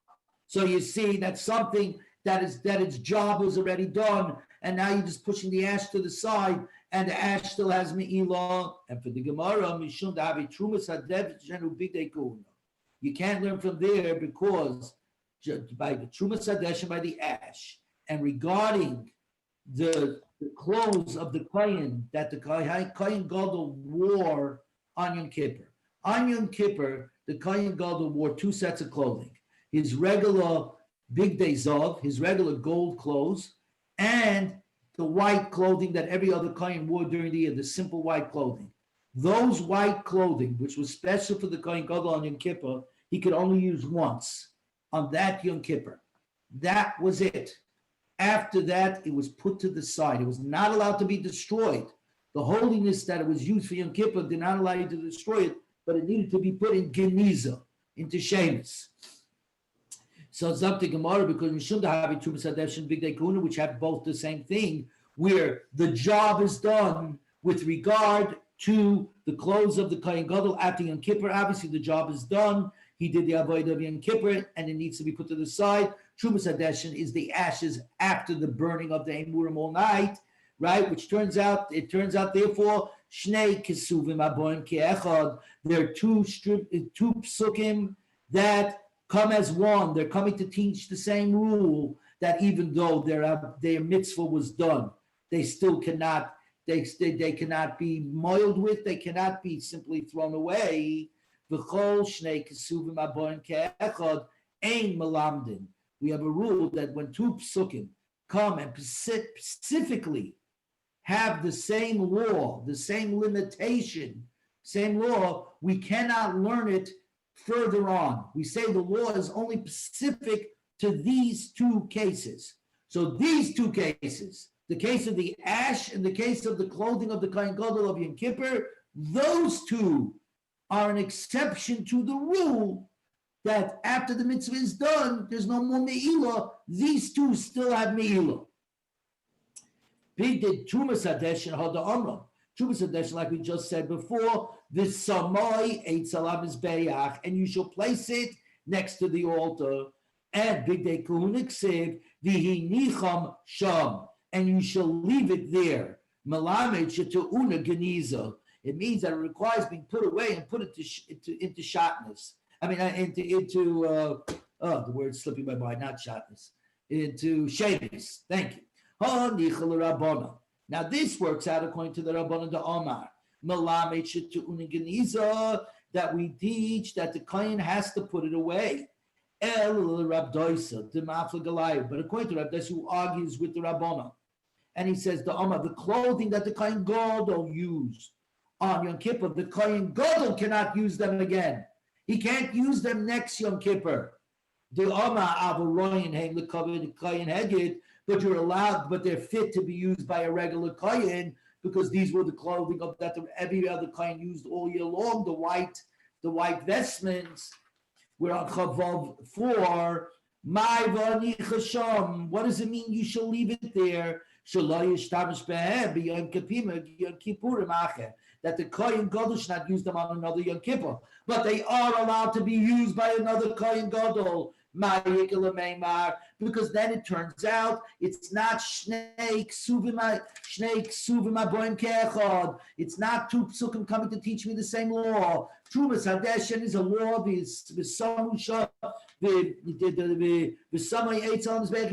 So you see that something that its job was already done, and now you're just pushing the ash to the side, and the ash still has me'ilah. And for the Gemara, mishum da'avi trumas hadev shenu bigdei kahuna. You can't learn from there because by the trumas hadesh and by the ash, and regarding the clothes of the kohen that the kohen gadol wore on Yom Kippur. On Yom Kippur, the kohen gadol wore two sets of clothing: his regular big day zav, his regular gold clothes, and the white clothing that every other kohen wore during the year, the simple white clothing. Those white clothing, which was special for the kohen gadol on Yom Kippur, he could only use once on that Yom Kippur. That was it. After that, it was put to the side. It was not allowed to be destroyed. The holiness that it was used for Yom Kippur did not allow you to destroy it, but it needed to be put in geniza, into shemus. So it's up to Gemara because Mishum Dahavi Trumas Hadesh and Big Day Kuna, which have both the same thing, where the job is done with regard to the clothes of the Kohen Gadol after Yom Kippur. Obviously, the job is done. He did the avodah of Yom Kippur, and it needs to be put to the side. Trumas Hadeshin is the ashes after the burning of the emurim all night, right? Which turns out, therefore, Shnei Kesuvim Aboim Ke'echad. There are two psukim that come as one. They're coming to teach the same rule, that even though their mitzvah was done, they still cannot, they cannot be moiled with, they cannot be simply thrown away. V'chol Shnei Kesuvim Aboim Ke'echad Ein Melamdin. We have a rule that when two psukim come and specifically have the same law, the same limitation, same law, we cannot learn it further on. We say the law is only specific to these two cases. So these two cases, the case of the ash and the case of the clothing of the Kohen Gadol of Yom Kippur, those two are an exception to the rule that after the mitzvah is done, there's no more me'ilah. These two still have me'ilah. Big did Trumas Hadesh and Hada Amram. Trumas Hadesh, like we just said before, the Samai Eitz Alav Mizbeach, and you shall place it next to the altar. And Big Day Kuhunik Siv, Vihi Nicham Sham, and you shall leave it there. Malamed Shetu'una Geniza. It means that it requires being put away and put it into shatness. I mean, the word's slipping my mind, not shatness, into shemus. Thank you. Now, this works out according to the Rabbanan da Omar. That we teach that the kohen has to put it away. But according to Rabdoisa, who argues with the Rabbanan, and he says, the clothing that the kohen gadol used on Yom Kippur, the kohen gadol cannot use them again. He can't use them next Yom Kippur. The Oma Avaroyin Haim the Kohen Heged, but you're allowed, but they're fit to be used by a regular Kohen because these were the clothing of that every other Kohen used all year long. The white vestments. We're on Chavav 4. Ma'ivani Chasham. What does it mean? You shall leave it there. That the Kohen Gadol should not use them on another Yom Kippur, but they are allowed to be used by another Kohen Gadol, because then it turns out it's not Shnei Ksuvim Aboim Ke'echad. It's not two psukim coming to teach me the same law. Trumas Hadeshen is a law. You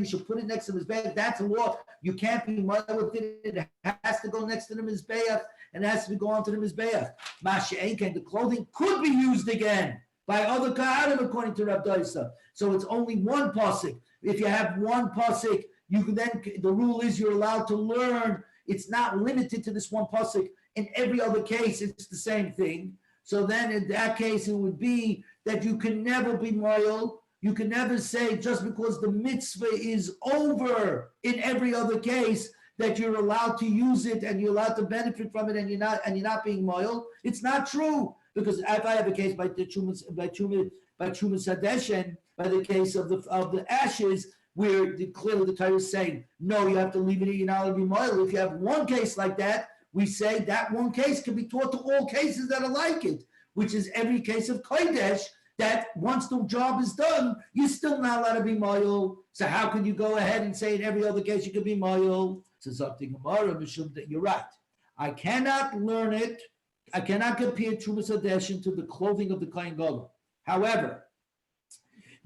should put it next to his bag. That's a law. You can't be mother with it. It has to go next to the mizbeach, and it has to go onto the mizbeach. The clothing could be used again by other kahanim, according to Rav Doisa. So it's only one pasuk. If you have one pasuk, you can then, the rule is you're allowed to learn. It's not limited to this one pasuk. In every other case, it's the same thing. So then in that case, it would be that you can never be moil. You can never say just because the mitzvah is over in every other case that you're allowed to use it and you're allowed to benefit from it and you're not being moil. It's not true. Because if I have a case by Trumas Hadeshen, by the case of the ashes, where clearly the Torah is saying, no, you have to leave it here, you're not allowed to be moil. If you have one case like that, we say that one case can be taught to all cases that are like it, which is every case of Kodesh, that once the job is done, you're still not allowed to be moyel. So how can you go ahead and say in every other case you can be moyel? So you're right. I cannot learn it. I cannot compare Trumas Hadeshin to the clothing of the Kohen Gadol. However,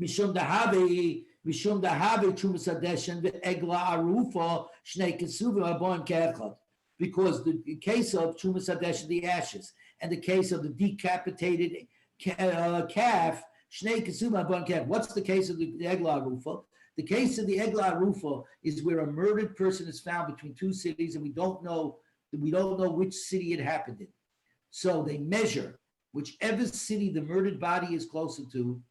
Mishum Dahavi Trumas Hadeshin ve'egla arufa shnei kesuvim abon ke'echad. Because the case of Trumas Hadeshin, the ashes, and the case of the decapitated calf, shnei kesuvim abon ke'echad. What's the case of the egla arufa? The case of the egla arufa is where a murdered person is found between two cities, and we don't know which city it happened in. So they measure whichever city the murdered body is closer to,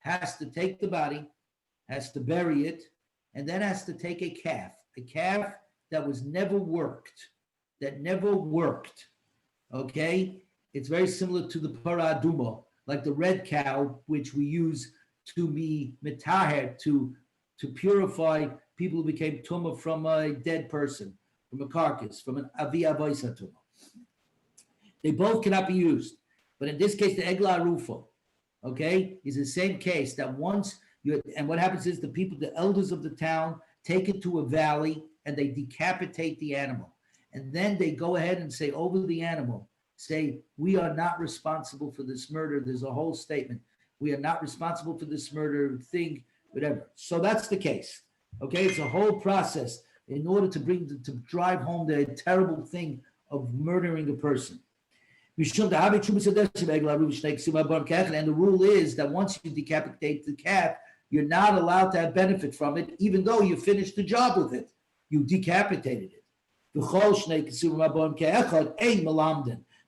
has to take the body, has to bury it, and then has to take a calf that was never worked, okay? It's very similar to the para aduma, like the red cow, which we use to be mitaher, to purify people who became tumah from a dead person, from a carcass, from an avi avoisa tumah. They both cannot be used. But in this case, the egla arufa, okay, is the same case that once and what happens is the elders of the town take it to a valley and they decapitate the animal. And then they go ahead and say over the animal, say, we are not responsible for this murder. There's a whole statement. We are not responsible for this murder thing, whatever. So that's the case. Okay, it's a whole process in order to drive home the terrible thing of murdering a person. And the rule is that once you decapitate the calf, you're not allowed to have benefit from it, even though you finished the job with it. You decapitated it.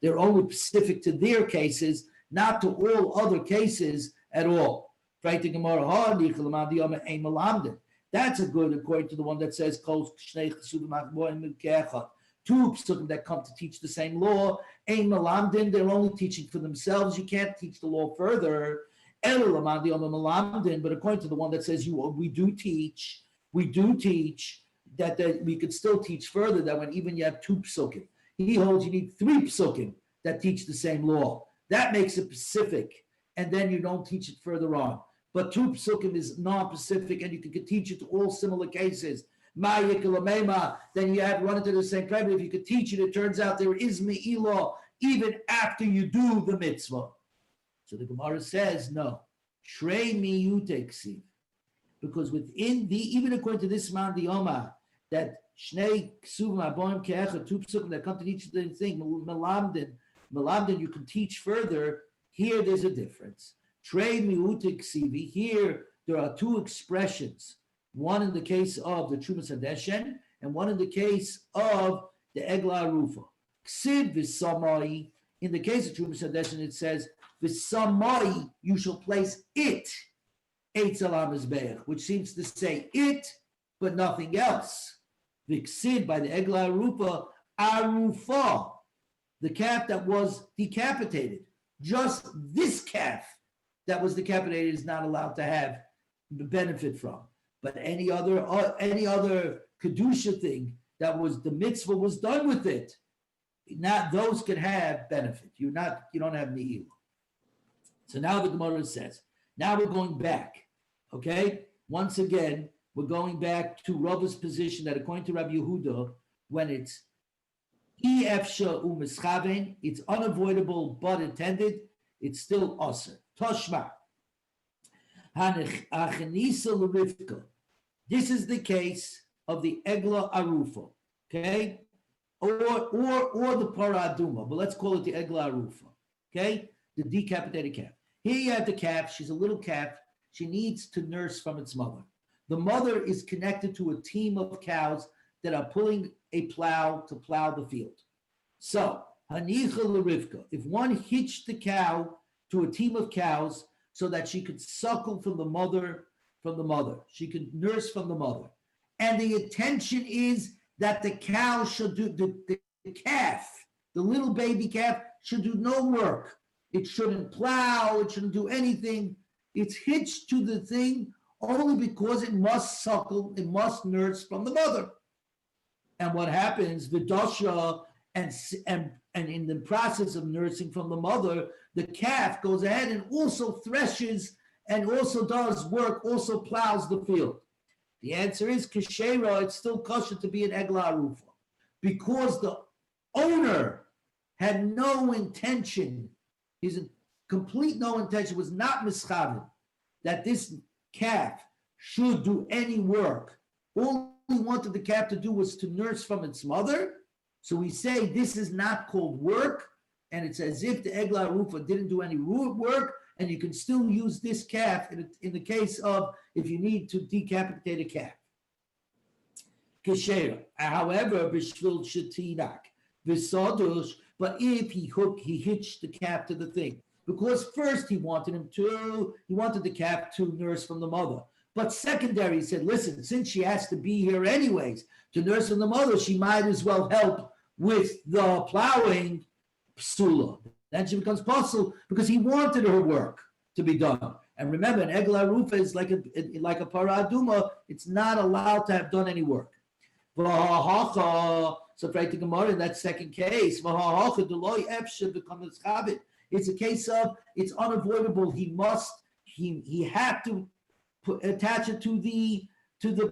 They're only specific to their cases, not to all other cases at all. That's a good, according to the one that says two psukim that come to teach the same law. Ein malamdin, they're only teaching for themselves. You can't teach the law further. But according to the one that says we do teach that we could still teach further that when even you have two psukim, he holds you need three psukim that teach the same law. That makes it specific, and then you don't teach it further on. But two psukim is non-specific, and you can teach it to all similar cases. Then you have run into the same problem. If you could teach it, it turns out there is me'ilah even after you do the mitzvah. So the Gemara says, no. Trey miyuteksiv. Because within even according to this man, the Oma, that shnei ksuvim aboim ke'echad, two psukim that come to teach the thing, melamdin, you can teach further. Here there's a difference. Trey miyuteksivi. Here there are two expressions. One in the case of the Trumas Hadeshen, and one in the case of the Egla Arufa. Ksiv v'samai. In the case of Trumas Hadeshen, it says, v'samai, you shall place it, eitz al hamizbeach, which seems to say it, but nothing else. V'ksiv, by the Egla Arufa, arufa, the calf that was decapitated. Just this calf that was decapitated is not allowed to have the benefit from. But any other kedusha thing that was the mitzvah was done with it. Not those can have benefit. You don't have ni'ilah. So now the Gemara says. Now we're going back. Okay. Once again, we're going back to Rava's position that according to Rabbi Yehuda, when it's efsha u'mischaven, it's unavoidable but intended. It's still aser. Toshma. This is the case of the Egla Arufa, okay? Or the Paraduma, but let's call it the Egla Arufa, okay? The decapitated calf. Here you have the calf. She's a little calf. She needs to nurse from its mother. The mother is connected to a team of cows that are pulling a plow to plow the field. So, Hanicha L'Rivka, if one hitched the cow to a team of cows so that she could suckle from the mother, she could nurse from the mother. And the intention is that the cow should do, the calf, the little baby calf, should do no work. It shouldn't plow, it shouldn't do anything. It's hitched to the thing only because it must suckle, it must nurse from the mother. And what happens, Vidosha, and in the process of nursing from the mother, the calf goes ahead and also threshes and also does work, also plows the field? The answer is kashera, it's still kosher to be an egla arufa. Because the owner had no intention, he's a complete no intention, was not mischavin, that this calf should do any work. All he wanted the calf to do was to nurse from its mother. So we say this is not called work, and it's as if the egla arufa didn't do any work, and you can still use this calf in the case of if you need to decapitate a calf. Keshera. However, b'shvil shetinak v'sadush. But if he hitched the calf to the thing, because first he wanted the calf to nurse from the mother. But secondary, he said, listen, since she has to be here anyways to nurse from the mother, she might as well help with the plowing psula. Then she becomes possible because he wanted her work to be done. And remember, an egla rufa is like a paraduma. It's not allowed to have done any work. So right to Gemara in that second case, it's a case of it's unavoidable. He had to attach it to the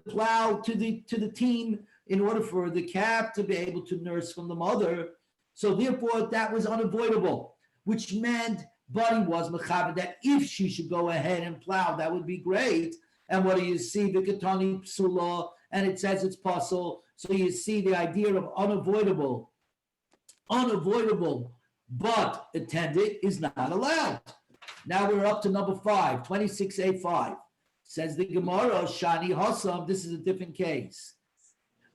plow, to the team in order for the calf to be able to nurse from the mother. So therefore that was unavoidable, which meant Buddy was mechaber that if she should go ahead and plow, that would be great. And what do you see? The Ketani Psula, and it says it's possible. So you see the idea of unavoidable, but attended is not allowed. Now we're up to number 5, 26a5. Says the Gemara, Shani Hassam, this is a different case.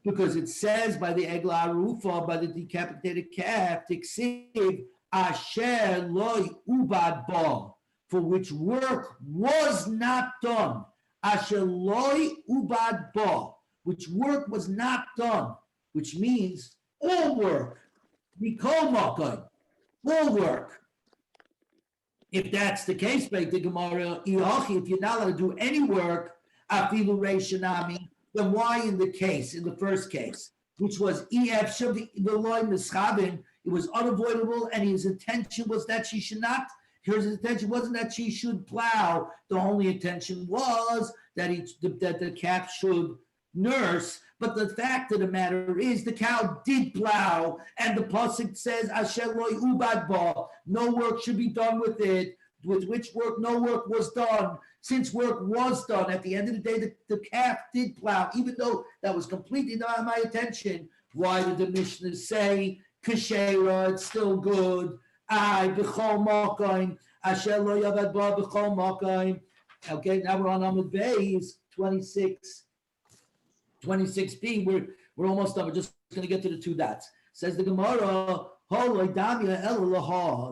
Because it says by the Egla Arufa, by the decapitated calf, Tiksiv, Asher loy ubad ba, for which work was not done. Asher loy ubad ba, which work was not done, which means all work. Mikol makai, all work. If that's the case, by the Gemara, if you're not allowed to do any work, afilu reishanami, then why in the first case, which was ef the loy mischabin, it was unavoidable, and his intention was that she should not. His intention wasn't that she should plow. The only intention was that the calf should nurse. But the fact of the matter is, the cow did plow, and the pasuk says, "Asher loy ubad ba." No work should be done with it. With which work no work was done. Since work was done, at the end of the day, the calf did plow, even though that was completely not my attention. Why did the Mishnah say? Kashera, it's still good. B'chol makaim. Asher lo yavad ba b'chol makaim. Okay, now we're on Amud Beis 26b. We're almost done. We're just going to get to the 2 dots. Says the Gemara,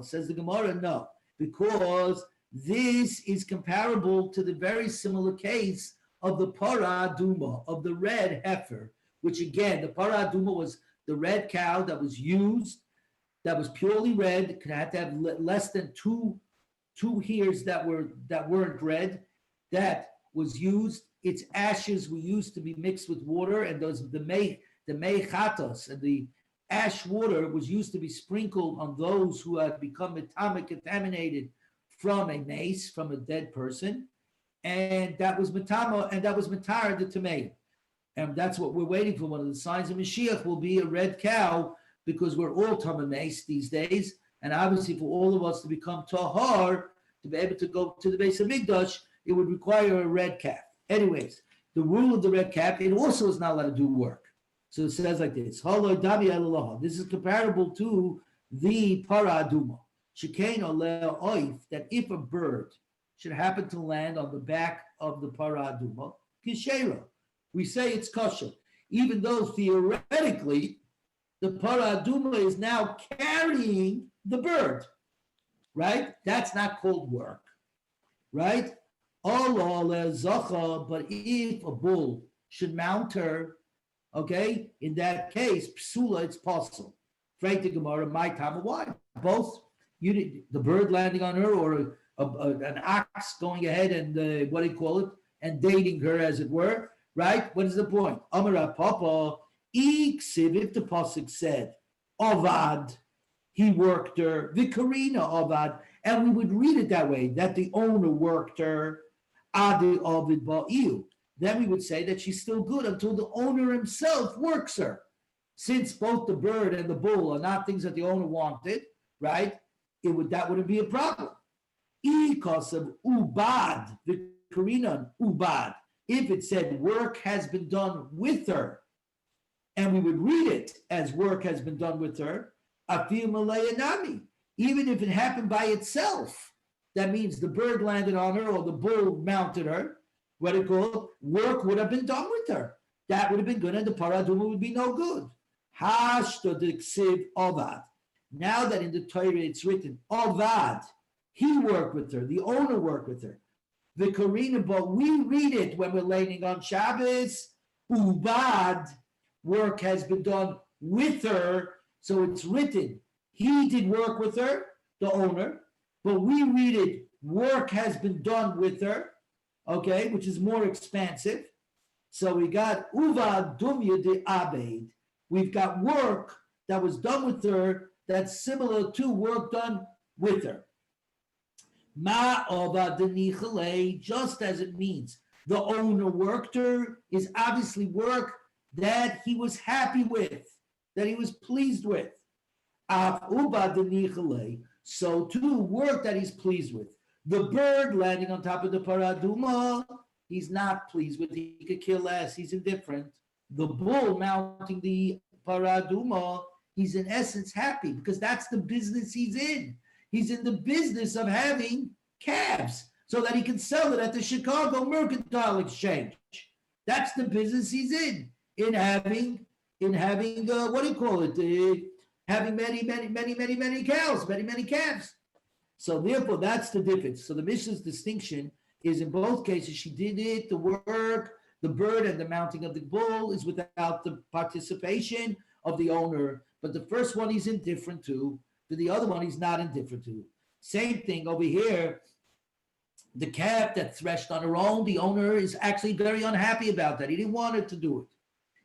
says the Gemara, no, because this is comparable to the very similar case of the paraduma, of the red heifer, which again, the paraduma was the red cow that was used, that was purely red, had to have less than two hairs that weren't red, that was used. Its ashes were used to be mixed with water, and the mei chatos, and the ash water was used to be sprinkled on those who had become contaminated from a mace, from a dead person, and that was matama, and that was matar the tamei. And that's what we're waiting for. One of the signs of Mashiach will be a red cow, because we're all tamei these days. And obviously, for all of us to become tahar, to be able to go to the base of Mikdash, it would require a red calf. Anyways, the rule of the red calf, it also is not allowed to do work. So it says like this: this is comparable to the paraduma. That if a bird should happen to land on the back of the paraduma, kishera, we say it's kosher, even though theoretically the paraduma is now carrying the bird, right? That's not called work, right? But if a bull should mount her, okay, in that case, psula, it's possible. Frank the Gemara, my time, why? Both, the bird landing on her, or an ox going ahead and and dating her, as it were, right? What is the point? Amara Papa, if the pasuk said, Avad, he worked her, Vikarina Avad, And we would read it that way, that the owner worked her, adi ovid ba'iu. Then we would say that she's still good until the owner himself works her. Since both the bird and the bull are not things that the owner wanted, right? That wouldn't be a problem. Because of ubad, the Korean ubad, if it said work has been done with her, and we would read it as work has been done with her, afil malaya nami, even if it happened by itself, that means the bird landed on her or the bull mounted her, what it called, work would have been done with her. That would have been good, and the paraduma would be no good. Hashto the ksiv ovad. Now that in the Torah it's written, ovad, he worked with her, the owner worked with her. The Karina, but we read it when we're laying on Shabbos, ubad, work has been done with her, so it's written, he did work with her, the owner, but we read it, work has been done with her, okay, which is more expansive. So we got uvad dumya de abed. We've got work that was done with her that's similar to work done with her. Ma ovad denichale, just as it means the owner worked her, is obviously work that he was happy with, that he was pleased with. So too, work that he's pleased with. The bird landing on top of the paraduma, he's not pleased with. He could care less. He's indifferent. The bull mounting the paraduma, he's in essence happy because that's the business he's in. He's in the business of having calves so that he can sell it at the Chicago Mercantile Exchange. That's the business he's in having what do you call it? Having many cows, many calves. So therefore, that's the difference. So the Mishnah's distinction is in both cases, she did it, the work, the bird and the mounting of the bull is without the participation of the owner. But the first one he's indifferent to the other one he's not indifferent to. Same thing over here. The calf that threshed on her own, the owner is actually very unhappy about that. He didn't want her to do it.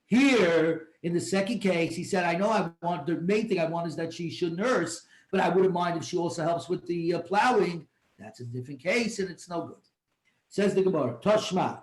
Here, in the second case, he said, the main thing I want is that she should nurse, but I wouldn't mind if she also helps with the plowing. That's a different case, and it's no good. Says the Gemara, Toshma,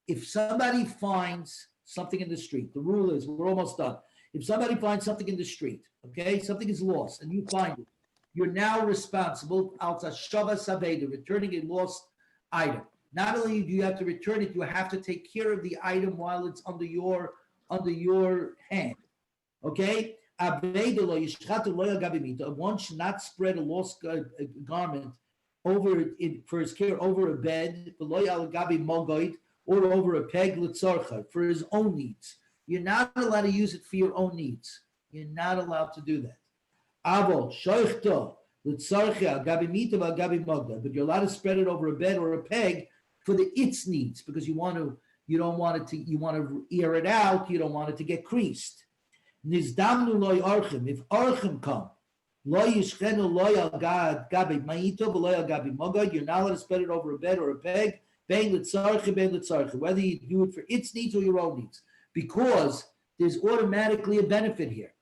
if somebody finds something in the street, the rule is, we're almost done. If somebody finds something in the street, okay, something is lost, and you find it, you're now responsible, returning a lost item. Not only do you have to return it, you have to take care of the item while it's under your hand. Okay? One should not spread a lost garment over it for his care over a bed, or over a peg for his own needs. You're not allowed to use it for your own needs. You're not allowed to do that. But you're allowed to spread it over a bed or a peg for its needs because you want to air it out. You don't want it to get creased. If archim come, you're not allowed to spread it over a bed or a peg, whether you do it for its needs or your own needs, because there's automatically a benefit here.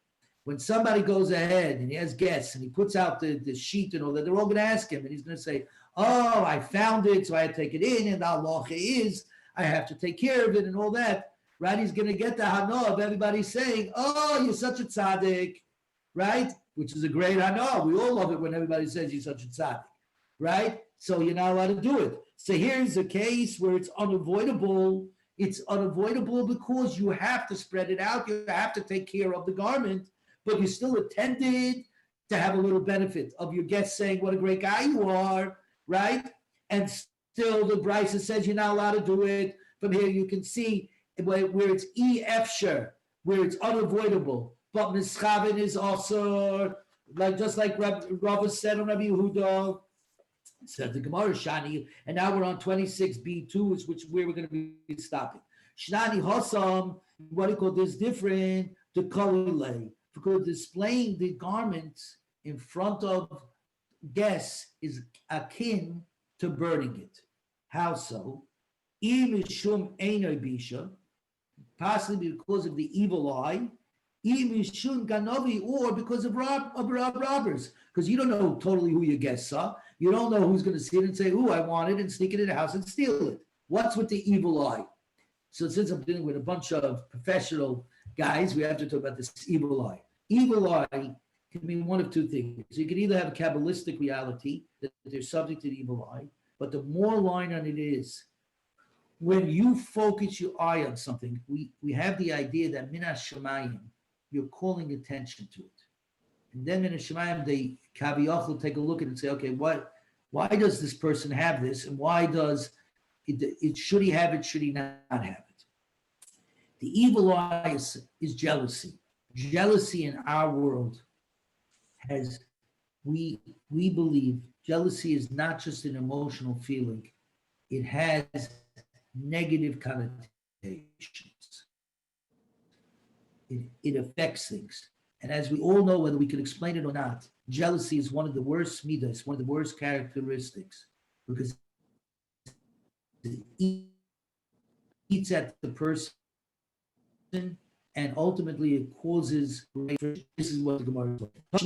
When somebody goes ahead and he has guests and he puts out the sheet and all that, they're all going to ask him, and he's going to say, oh, I found it, so I had to take it in, and the halacha is I have to take care of it and all that, right? He's going to get the hana of everybody saying, oh, you're such a tzaddik, right? Which is a great hana. We all love it when everybody says you're such a tzaddik, right? So you're not allowed to do it. So here's a case where it's unavoidable. It's unavoidable because you have to spread it out. You have to take care of the garment, but you still intended to have a little benefit of your guests saying what a great guy you are, right? And still the Brisa says you're not allowed to do it. From here you can see where it's efsher, where it's unavoidable. But mischavin is also, just like Rava said on Rabbi Yehuda, said the Gemara Shani, and now we're on 26b2, which where we're going to be stopping. Shnani Hossam, what do you call this different? The kolile, because displaying the garments in front of guests is akin to burning it. How so? Possibly because of the evil eye, or because of robbers, because you don't know totally who your guests are. You don't know who's going to see it and say, "Ooh, I want it," and sneak it in the house and steal it. What's with the evil eye? So since I'm dealing with a bunch of professional guys, we have to talk about this evil eye. Evil eye can mean one of two things. You can either have a Kabbalistic reality that they're subject to the evil eye, but the more line on it is, when you focus your eye on something, we have the idea that Minas Shemayim, you're calling attention to it. And then Minas Shemayim, they Kaviyach take a look at it and say, okay, why does this person have this? And why does it should he have it, should he not have it? The evil eye is jealousy. Jealousy in our world we believe jealousy is not just an emotional feeling. It has negative connotations. It affects things. And as we all know, whether we can explain it or not, jealousy is one of the worst midas, one of the worst characteristics, because it eats at the person and ultimately it causes. This is what the Gemara is.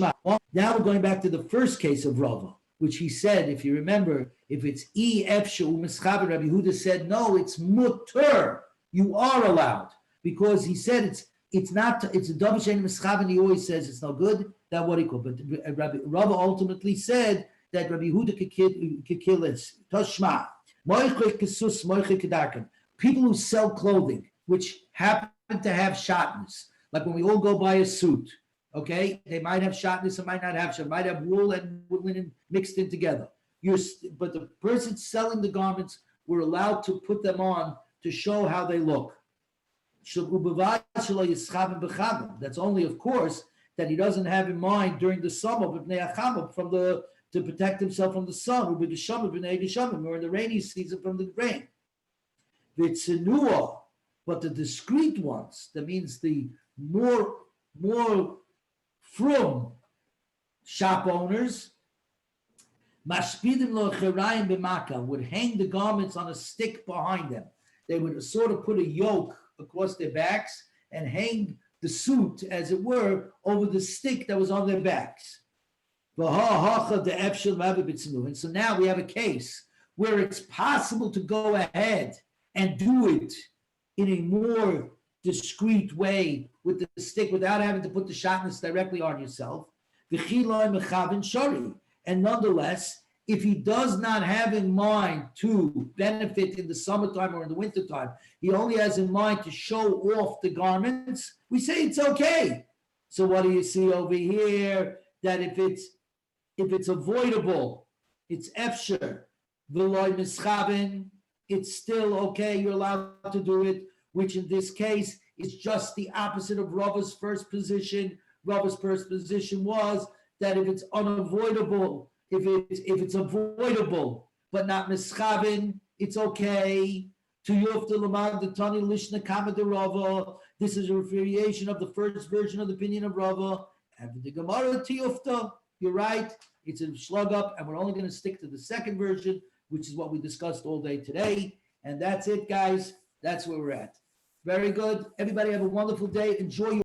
Now we're going back to the first case of Rava, which he said, if you remember, if it's efshu mischaber, Rabbi Yehuda said, no, it's mutter. You are allowed, because he said it's not. It's a davar she'ein mischaber. He always says it's no good. That's what he called. But Rava ultimately said that Rabbi Yehuda could kill this. Toshma moichik kesus moichik kedarkan. People who sell clothing which happen to have shatnez, like when we all go buy a suit. Okay, they might have shatnez, it might not have shatnez, might have wool and linen mixed in together. But the person selling the garments, we're allowed to put them on to show how they look. That's only, of course, that he doesn't have in mind during the summer to protect himself from the sun. Or in the rainy season from the rain. But the discreet ones, that means the more from shop owners, mashpidim lo cherayim b'maka, would hang the garments on a stick behind them. They would sort of put a yoke across their backs and hang the suit, as it were, over the stick that was on their backs. And so now we have a case where it's possible to go ahead and do it in a more discreet way with the stick without having to put the shatnez directly on yourself. And nonetheless, if he does not have in mind to benefit in the summertime or in the wintertime, he only has in mind to show off the garments, we say it's okay. So what do you see over here? That if it's avoidable, it's efsher, v'loy mischaben, it's still okay, you're allowed to do it, which in this case is just the opposite of Rava's first position. Rava's first position was that if it's unavoidable, if it's avoidable but not mischaben, it's okay. To yufta l'mad the tani lishna kama de Rava. This is a variation of the first version of the opinion of Rava. And the Gemara to yufta, you're right. It's a slug up, and we're only going to stick to the second version, which is what we discussed all day today. And that's it, guys. That's where we're at. Very good. Everybody have a wonderful day. Enjoy your